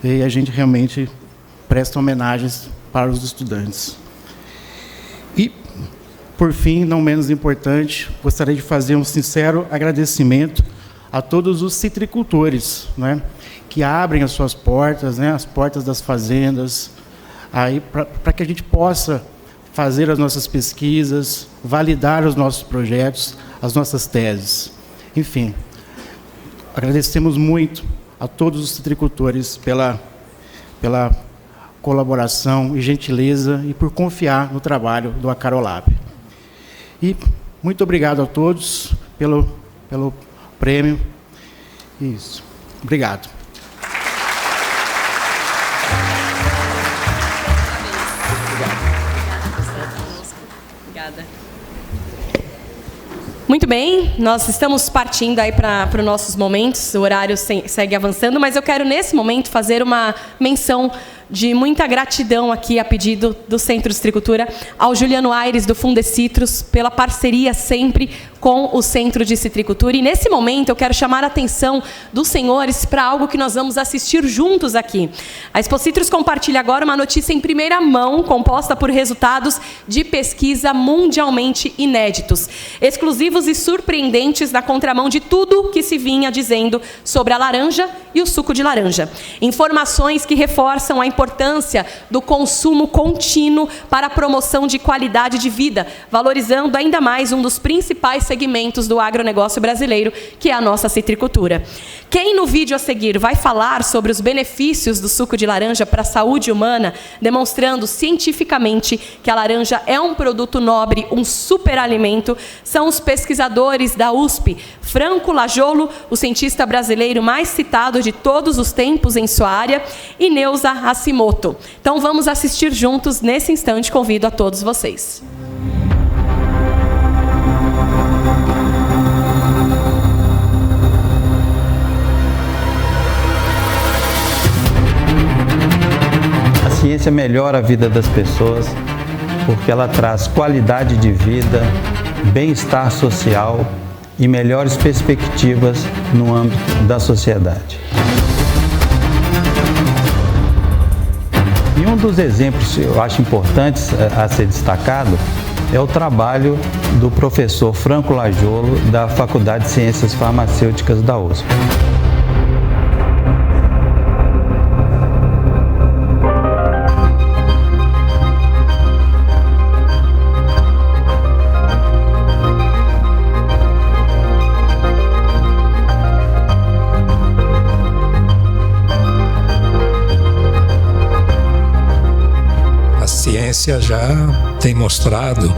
e a gente realmente presta homenagens para os estudantes. E, por fim, não menos importante, gostaria de fazer um sincero agradecimento a todos os citricultores, né, que abrem as suas portas, né, as portas das fazendas, para que a gente possa fazer as nossas pesquisas, validar os nossos projetos, as nossas teses. Enfim, agradecemos muito a todos os citricultores pela colaboração e gentileza e por confiar no trabalho do Acarolab. E muito obrigado a todos pelo prêmio. Isso. Obrigado. Obrigada. Muito bem, nós estamos partindo aí para os nossos momentos, o horário segue avançando, mas eu quero, nesse momento, fazer uma menção de muita gratidão aqui a pedido do Centro de Citricultura ao Juliano Aires, do Fundecitrus, pela parceria sempre com o Centro de Citricultura. E, nesse momento, eu quero chamar a atenção dos senhores para algo que nós vamos assistir juntos aqui. A Expocitrus compartilha agora uma notícia em primeira mão, composta por resultados de pesquisa mundialmente inéditos, exclusivos e surpreendentes na contramão de tudo que se vinha dizendo sobre a laranja e o suco de laranja. Informações que reforçam a importância do consumo contínuo para a promoção de qualidade de vida, valorizando ainda mais um dos principais segmentos do agronegócio brasileiro, que é a nossa citricultura. Quem no vídeo a seguir vai falar sobre os benefícios do suco de laranja para a saúde humana, demonstrando cientificamente que a laranja é um produto nobre, um superalimento, são os pesquisadores da USP, Franco Lajolo, o cientista brasileiro mais citado de todos os tempos em sua área, e Neuza Hashimoto. Então vamos assistir juntos nesse instante, convido a todos vocês. A ciência melhora a vida das pessoas porque ela traz qualidade de vida, bem-estar social e melhores perspectivas no âmbito da sociedade. E um dos exemplos que eu acho importantes a ser destacado é o trabalho do professor Franco Lajolo, da Faculdade de Ciências Farmacêuticas da USP. A ciência já tem mostrado,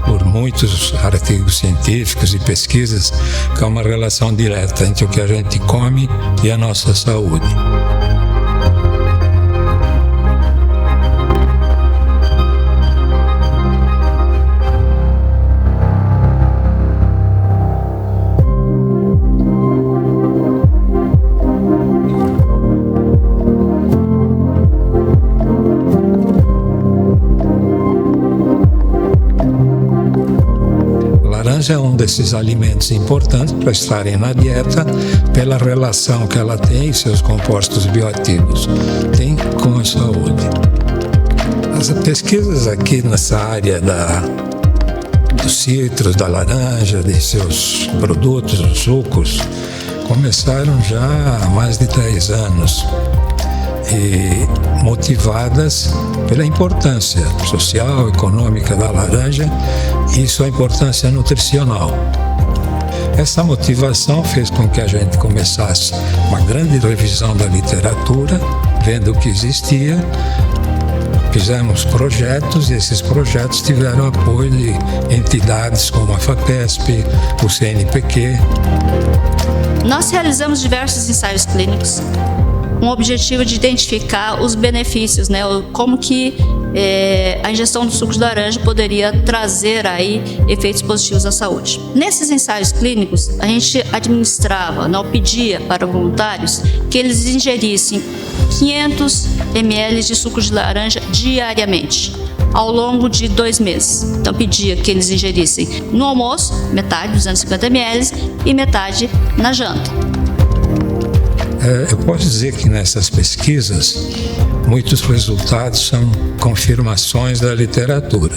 por muitos artigos científicos e pesquisas, que há uma relação direta entre o que a gente come e a nossa saúde. É um desses alimentos importantes para estarem na dieta pela relação que ela tem e seus compostos bioativos tem com a saúde. As pesquisas aqui nessa área dos citros, da laranja, de seus produtos, os sucos, começaram já há mais de 10 anos e motivadas pela importância social, econômica da laranja e sua importância nutricional. Essa motivação fez com que a gente começasse uma grande revisão da literatura, vendo o que existia, fizemos projetos e esses projetos tiveram apoio de entidades como a FAPESP, o CNPq. Nós realizamos diversos ensaios clínicos com o objetivo de identificar os benefícios, né, como que a ingestão do suco de laranja poderia trazer aí efeitos positivos à saúde. Nesses ensaios clínicos, a gente administrava, não pedia para voluntários que eles ingerissem 500 ml de suco de laranja diariamente, ao longo de 2 meses. Então, pedia que eles ingerissem no almoço, metade, 250 ml, e metade na janta. Eu posso dizer que nessas pesquisas, muitos resultados são confirmações da literatura,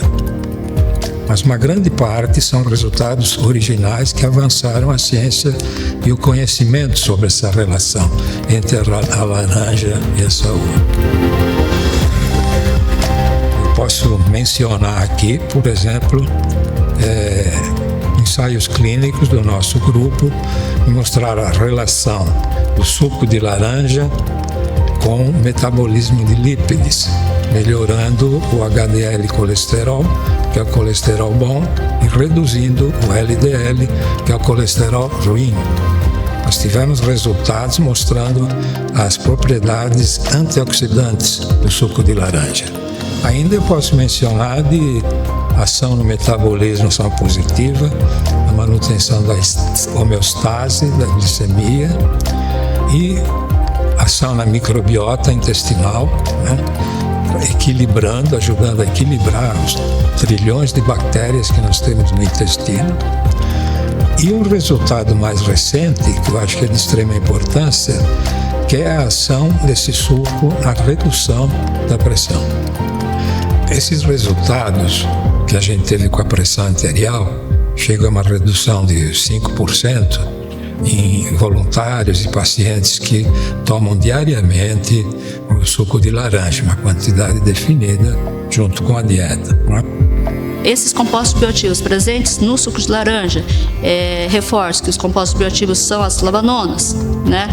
mas uma grande parte são resultados originais que avançaram a ciência e o conhecimento sobre essa relação entre a laranja e a saúde. Eu posso mencionar aqui, por exemplo, ensaios clínicos do nosso grupo que mostraram a relação do suco de laranja com o metabolismo de lípides, melhorando o HDL colesterol, que é o colesterol bom, e reduzindo o LDL, que é o colesterol ruim. Nós tivemos resultados mostrando as propriedades antioxidantes do suco de laranja. Ainda eu posso mencionar de ação no metabolismo, ação positiva, a manutenção da homeostase, da glicemia e ação na microbiota intestinal, né? Equilibrando, ajudando a equilibrar os trilhões de bactérias que nós temos no intestino. E um resultado mais recente, que eu acho que é de extrema importância, que é a ação desse suco na redução da pressão. Esses resultados que a gente teve com a pressão arterial chega a uma redução de 5% em voluntários e pacientes que tomam diariamente o suco de laranja, uma quantidade definida junto com a dieta, né? Esses compostos bioativos presentes no suco de laranja, reforço que os compostos bioativos são as flavanonas, né?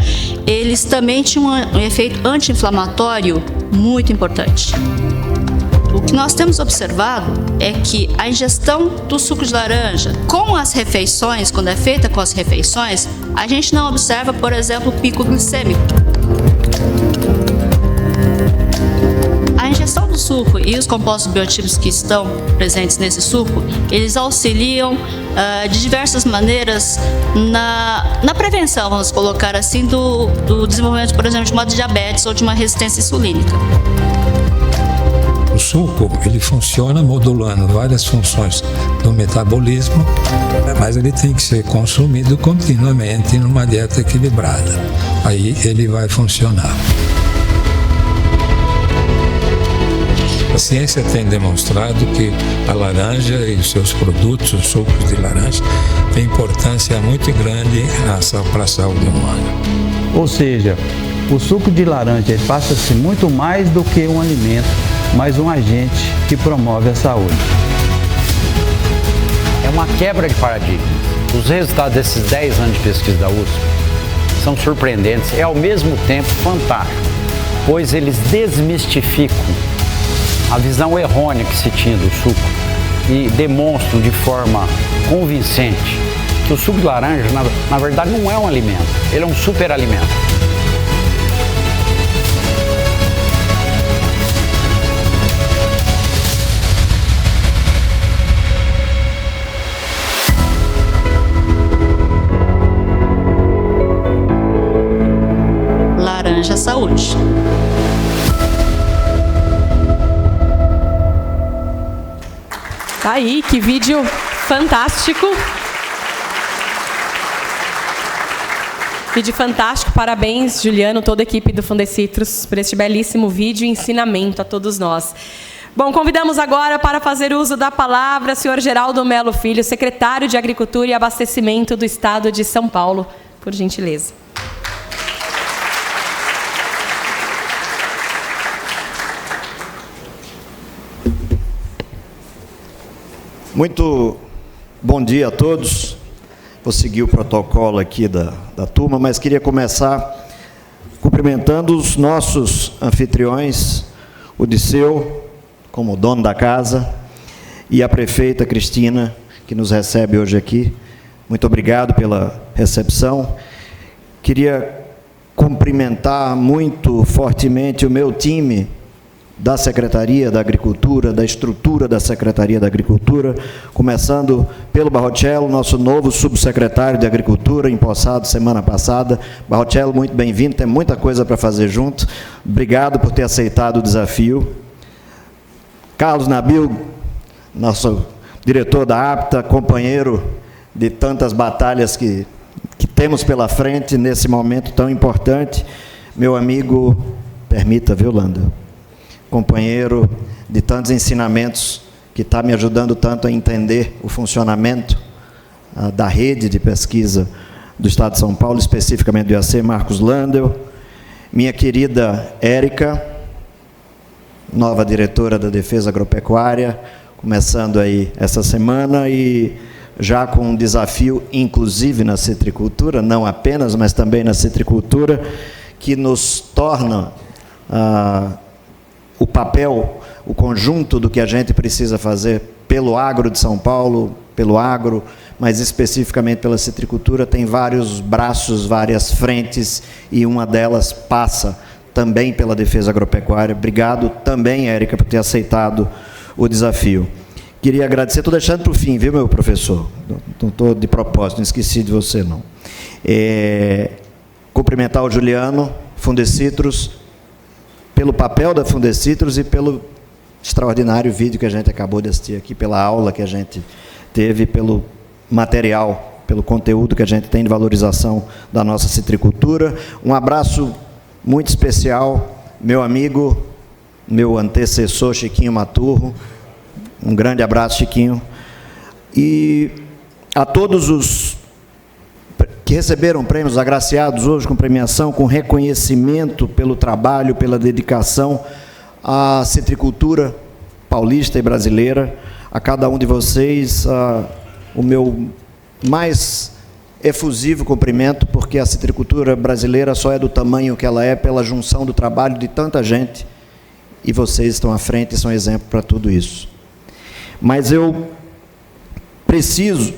Eles também tinham um efeito anti-inflamatório muito importante. O que nós temos observado é que a ingestão do suco de laranja com as refeições, quando é feita com as refeições, a gente não observa, por exemplo, o pico glicêmico. A ingestão do suco e os compostos bioativos que estão presentes nesse suco, eles auxiliam de diversas maneiras na prevenção, vamos colocar assim, do desenvolvimento, por exemplo, de uma diabetes ou de uma resistência insulínica. O suco, ele funciona modulando várias funções do metabolismo, mas ele tem que ser consumido continuamente numa dieta equilibrada. Aí ele vai funcionar. A ciência tem demonstrado que a laranja e os seus produtos, os sucos de laranja, têm importância muito grande para a saúde humana. Ou seja, o suco de laranja ele passa a ser muito mais do que um alimento, mas um agente que promove a saúde. É uma quebra de paradigma. Os resultados desses 10 anos de pesquisa da USP são surpreendentes e ao mesmo tempo fantásticos, pois eles desmistificam a visão errônea que se tinha do suco e demonstram de forma convincente que o suco de laranja, na verdade, não é um alimento, ele é um superalimento. Laranja Saúde. Tá aí, que vídeo fantástico. Vídeo fantástico, parabéns, Juliano, toda a equipe do Fundecitrus, por este belíssimo vídeo e ensinamento a todos nós. Bom, convidamos agora para fazer uso da palavra o senhor Geraldo Melo Filho, secretário de Agricultura e Abastecimento do Estado de São Paulo, por gentileza. Muito bom dia a todos. Vou seguir o protocolo aqui da turma, mas queria começar cumprimentando os nossos anfitriões, o Disseu, como dono da casa, e a prefeita Cristina, que nos recebe hoje aqui. Muito obrigado pela recepção. Queria cumprimentar muito fortemente o meu time da Secretaria da Agricultura, da estrutura da Secretaria da Agricultura, começando pelo Barrocello, nosso novo subsecretário de Agricultura, empossado semana passada. Barrocello, muito bem-vindo, tem muita coisa para fazer junto. Obrigado por ter aceitado o desafio. Carlos Nabil, nosso diretor da APTA, companheiro de tantas batalhas que temos pela frente nesse momento tão importante. Meu amigo, permita, viu, Lando? Companheiro de tantos ensinamentos, que está me ajudando tanto a entender o funcionamento da rede de pesquisa do Estado de São Paulo, especificamente do IAC, Marcos Landel. Minha querida Érica, nova diretora da Defesa Agropecuária, começando aí essa semana e já com um desafio, inclusive na citricultura, não apenas, mas também na citricultura, que nos torna o papel, o conjunto do que a gente precisa fazer pelo agro de São Paulo, pelo agro, mas especificamente pela citricultura, tem vários braços, várias frentes, e uma delas passa também pela defesa agropecuária. Obrigado também, Érica, por ter aceitado o desafio. Queria agradecer, estou deixando para o fim, viu, meu professor? Não estou de propósito, não esqueci de você, não. Cumprimentar o Juliano, Fundecitrus, pelo papel da Fundecitrus e pelo extraordinário vídeo que a gente acabou de assistir aqui, pela aula que a gente teve, pelo material, pelo conteúdo que a gente tem de valorização da nossa citricultura. Um abraço muito especial, meu amigo, meu antecessor, Chiquinho Maturro. Um grande abraço, Chiquinho. E a todos os que receberam prêmios, agraciados hoje com premiação, com reconhecimento pelo trabalho, pela dedicação à citricultura paulista e brasileira, a cada um de vocês, o meu mais efusivo cumprimento, porque a citricultura brasileira só é do tamanho que ela é pela junção do trabalho de tanta gente, e vocês estão à frente e são exemplo para tudo isso. Mas eu preciso,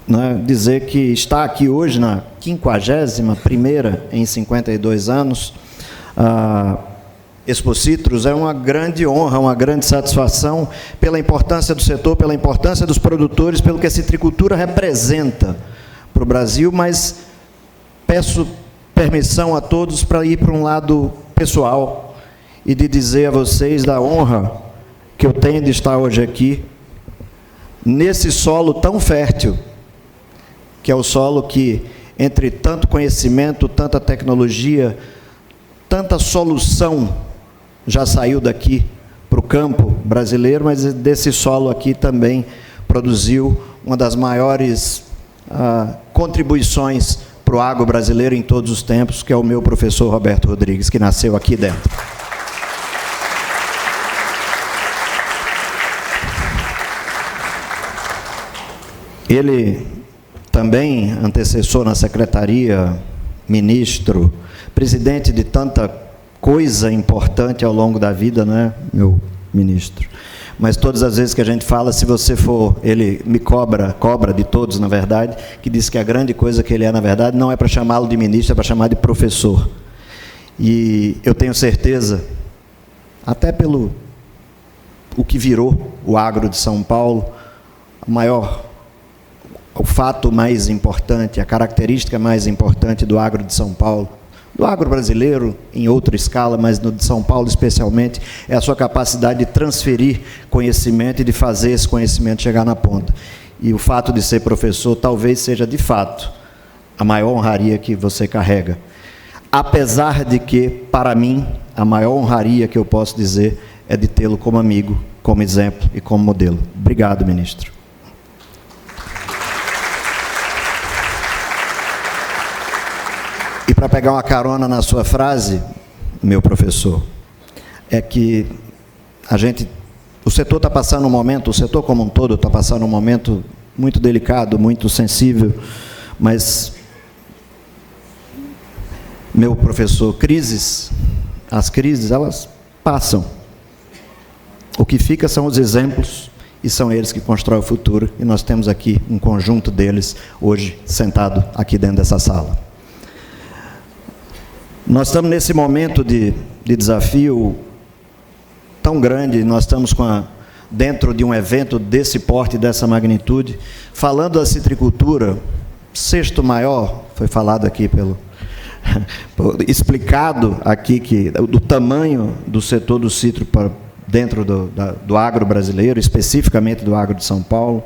né, dizer que estar aqui hoje na 51ª em 52 anos, Expocitrus, é uma grande honra, uma grande satisfação pela importância do setor, pela importância dos produtores, pelo que a citricultura representa para o Brasil, mas peço permissão a todos para ir para um lado pessoal e de dizer a vocês da honra que eu tenho de estar hoje aqui, nesse solo tão fértil, que é o solo que, entre tanto conhecimento, tanta tecnologia, tanta solução, já saiu daqui para o campo brasileiro, mas desse solo aqui também produziu uma das maiores contribuições para o agro brasileiro em todos os tempos, que é o meu professor Roberto Rodrigues, que nasceu aqui dentro. Ele também antecessor na secretaria, ministro, presidente de tanta coisa importante ao longo da vida, né, meu ministro? Mas todas as vezes que a gente fala, se você for, ele me cobra de todos, na verdade, que diz que a grande coisa que ele é, na verdade, não é para chamá-lo de ministro, é para chamar de professor. E eu tenho certeza, até pelo o que virou o agro de São Paulo, o fato mais importante, a característica mais importante do agro de São Paulo, do agro brasileiro em outra escala, mas no de São Paulo especialmente, é a sua capacidade de transferir conhecimento e de fazer esse conhecimento chegar na ponta. E o fato de ser professor talvez seja, de fato, a maior honraria que você carrega. Apesar de que, para mim, a maior honraria que eu posso dizer é de tê-lo como amigo, como exemplo e como modelo. Obrigado, ministro. E para pegar uma carona na sua frase, meu professor, é que o setor está passando um momento, o setor como um todo está passando um momento muito delicado, muito sensível, mas meu professor, crises, as crises, elas passam. O que fica são os exemplos, e são eles que constroem o futuro, e nós temos aqui um conjunto deles, hoje, sentado aqui dentro dessa sala. Nós estamos nesse momento de desafio tão grande, nós estamos dentro de um evento desse porte, dessa magnitude, falando da citricultura, sexto maior, foi falado aqui explicado aqui que do tamanho do setor do citro dentro do agro brasileiro, especificamente do agro de São Paulo.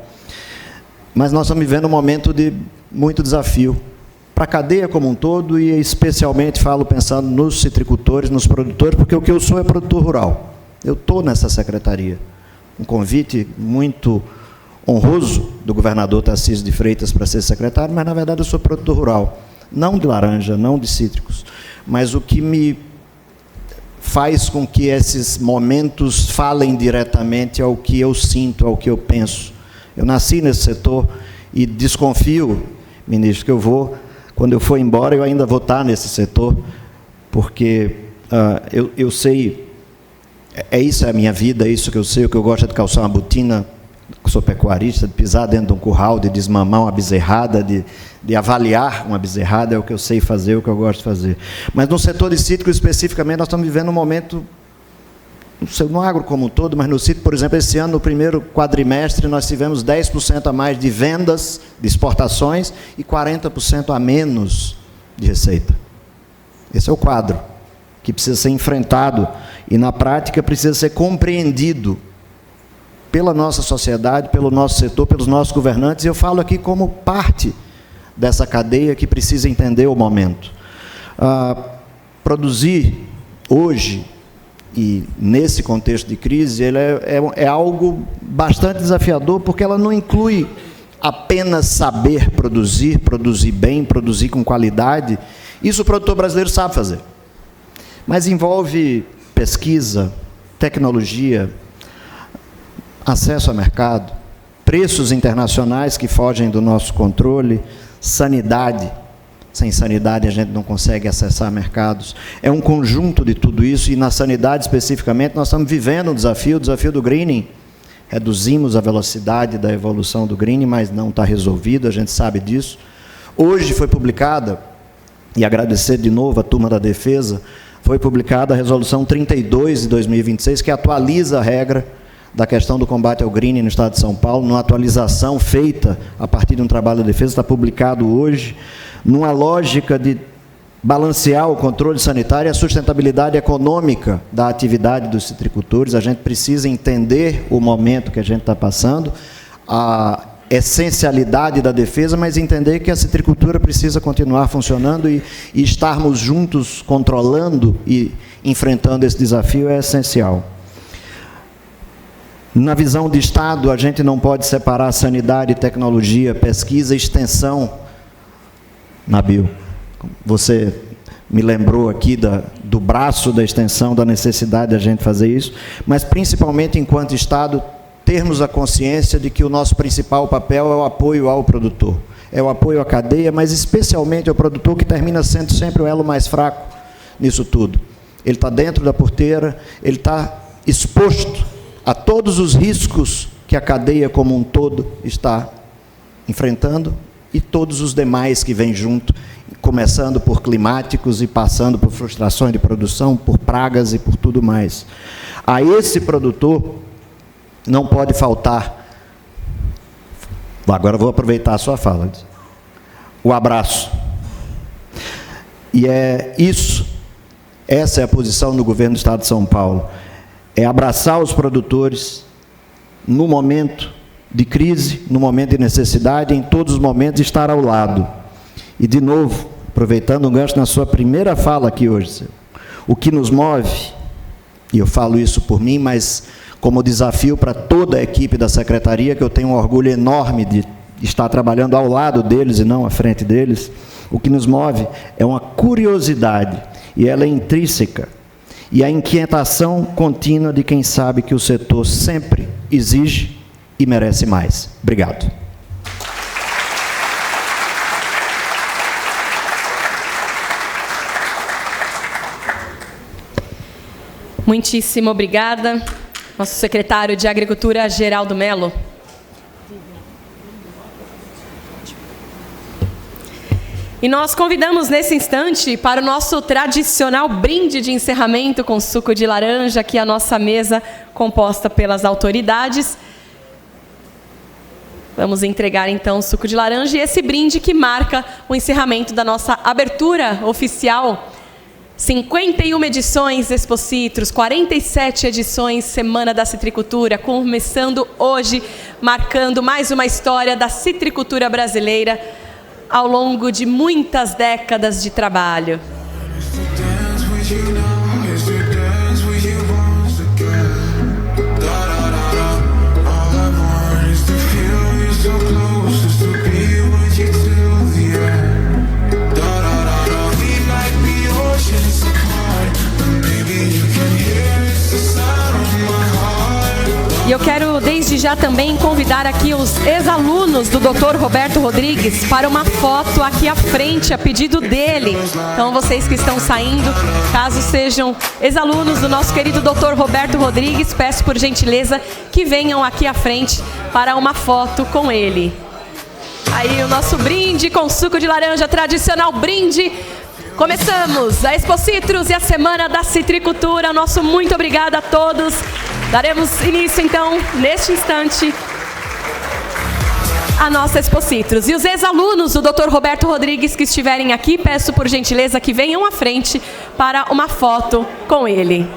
Mas nós estamos vivendo um momento de muito desafio para a cadeia como um todo, e especialmente falo pensando nos citricultores, nos produtores, porque o que eu sou é produtor rural. Eu estou nessa secretaria. Um convite muito honroso do governador Tarcísio de Freitas para ser secretário, mas na verdade eu sou produtor rural. Não de laranja, não de cítricos, mas o que me faz com que esses momentos falem diretamente ao que eu sinto, ao que eu penso. Eu nasci nesse setor e desconfio, ministro, que quando eu for embora, eu ainda vou estar nesse setor, porque eu sei, isso é a minha vida, é isso que eu sei, o que eu gosto é de calçar uma botina, sou pecuarista, de pisar dentro de um curral, de desmamar uma bezerrada, de avaliar uma bezerrada, é o que eu sei fazer, é o que eu gosto de fazer. Mas no setor de cítrico, especificamente, nós estamos vivendo um momento, no agro como um todo, mas no cítrico, por exemplo, esse ano, no primeiro quadrimestre, nós tivemos 10% a mais de vendas, de exportações, e 40% a menos de receita. Esse é o quadro que precisa ser enfrentado, e na prática precisa ser compreendido pela nossa sociedade, pelo nosso setor, pelos nossos governantes, e eu falo aqui como parte dessa cadeia que precisa entender o momento. Produzir hoje, e nesse contexto de crise, ele é algo bastante desafiador, porque ela não inclui apenas saber produzir bem, produzir com qualidade. Isso o produtor brasileiro sabe fazer. Mas envolve pesquisa, tecnologia, acesso a mercado, preços internacionais que fogem do nosso controle, sanidade. Sem sanidade a gente não consegue acessar mercados. É um conjunto de tudo isso, e na sanidade especificamente nós estamos vivendo o desafio do greening. Reduzimos a velocidade da evolução do greening, mas não está resolvido, a gente sabe disso. Hoje foi publicada, e agradecer de novo a turma da defesa, foi publicada a resolução 32 de 2026, que atualiza a regra da questão do combate ao greening no estado de São Paulo, numa atualização feita a partir de um trabalho da defesa, está publicado hoje, numa lógica de balancear o controle sanitário e a sustentabilidade econômica da atividade dos citricultores. A gente precisa entender o momento que a gente está passando, a essencialidade da defesa, mas entender que a citricultura precisa continuar funcionando, e estarmos juntos controlando e enfrentando esse desafio é essencial. Na visão de Estado, a gente não pode separar sanidade, tecnologia, pesquisa e extensão. Nabil, você me lembrou aqui do braço da extensão, da necessidade de a gente fazer isso, mas principalmente enquanto Estado, termos a consciência de que o nosso principal papel é o apoio ao produtor, é o apoio à cadeia, mas especialmente ao produtor, que termina sendo sempre o elo mais fraco nisso tudo. Ele está dentro da porteira, ele está exposto a todos os riscos que a cadeia como um todo está enfrentando, e todos os demais que vêm junto, começando por climáticos e passando por frustrações de produção, por pragas e por tudo mais. A esse produtor não pode faltar, agora vou aproveitar a sua fala, o abraço. E é isso, essa é a posição do governo do Estado de São Paulo, é abraçar os produtores no momento de crise, no momento de necessidade, em todos os momentos estar ao lado. E, de novo, aproveitando um gancho na sua primeira fala aqui hoje, o que nos move, e eu falo isso por mim, mas como desafio para toda a equipe da Secretaria, que eu tenho um orgulho enorme de estar trabalhando ao lado deles e não à frente deles, o que nos move é uma curiosidade, e ela é intrínseca, e a inquietação contínua de quem sabe que o setor sempre exige e merece mais. Obrigado. Muitíssimo obrigada. Nosso secretário de Agricultura, Geraldo Melo. E nós convidamos nesse instante para o nosso tradicional brinde de encerramento com suco de laranja, aqui a nossa mesa composta pelas autoridades. Vamos entregar então o suco de laranja e esse brinde que marca o encerramento da nossa abertura oficial. 51 edições Expocitros, 47 edições Semana da Citricultura, começando hoje, marcando mais uma história da citricultura brasileira ao longo de muitas décadas de trabalho. E eu quero, desde já, também convidar aqui os ex-alunos do Dr. Roberto Rodrigues para uma foto aqui à frente, a pedido dele. Então, vocês que estão saindo, caso sejam ex-alunos do nosso querido Dr. Roberto Rodrigues, peço por gentileza que venham aqui à frente para uma foto com ele. Aí o nosso brinde com suco de laranja, tradicional brinde. Começamos a Expocitros e a Semana da Citricultura. Nosso muito obrigado a todos. Daremos início, então, neste instante, a nossa Expocitros. E os ex-alunos do Dr. Roberto Rodrigues que estiverem aqui, peço por gentileza que venham à frente para uma foto com ele.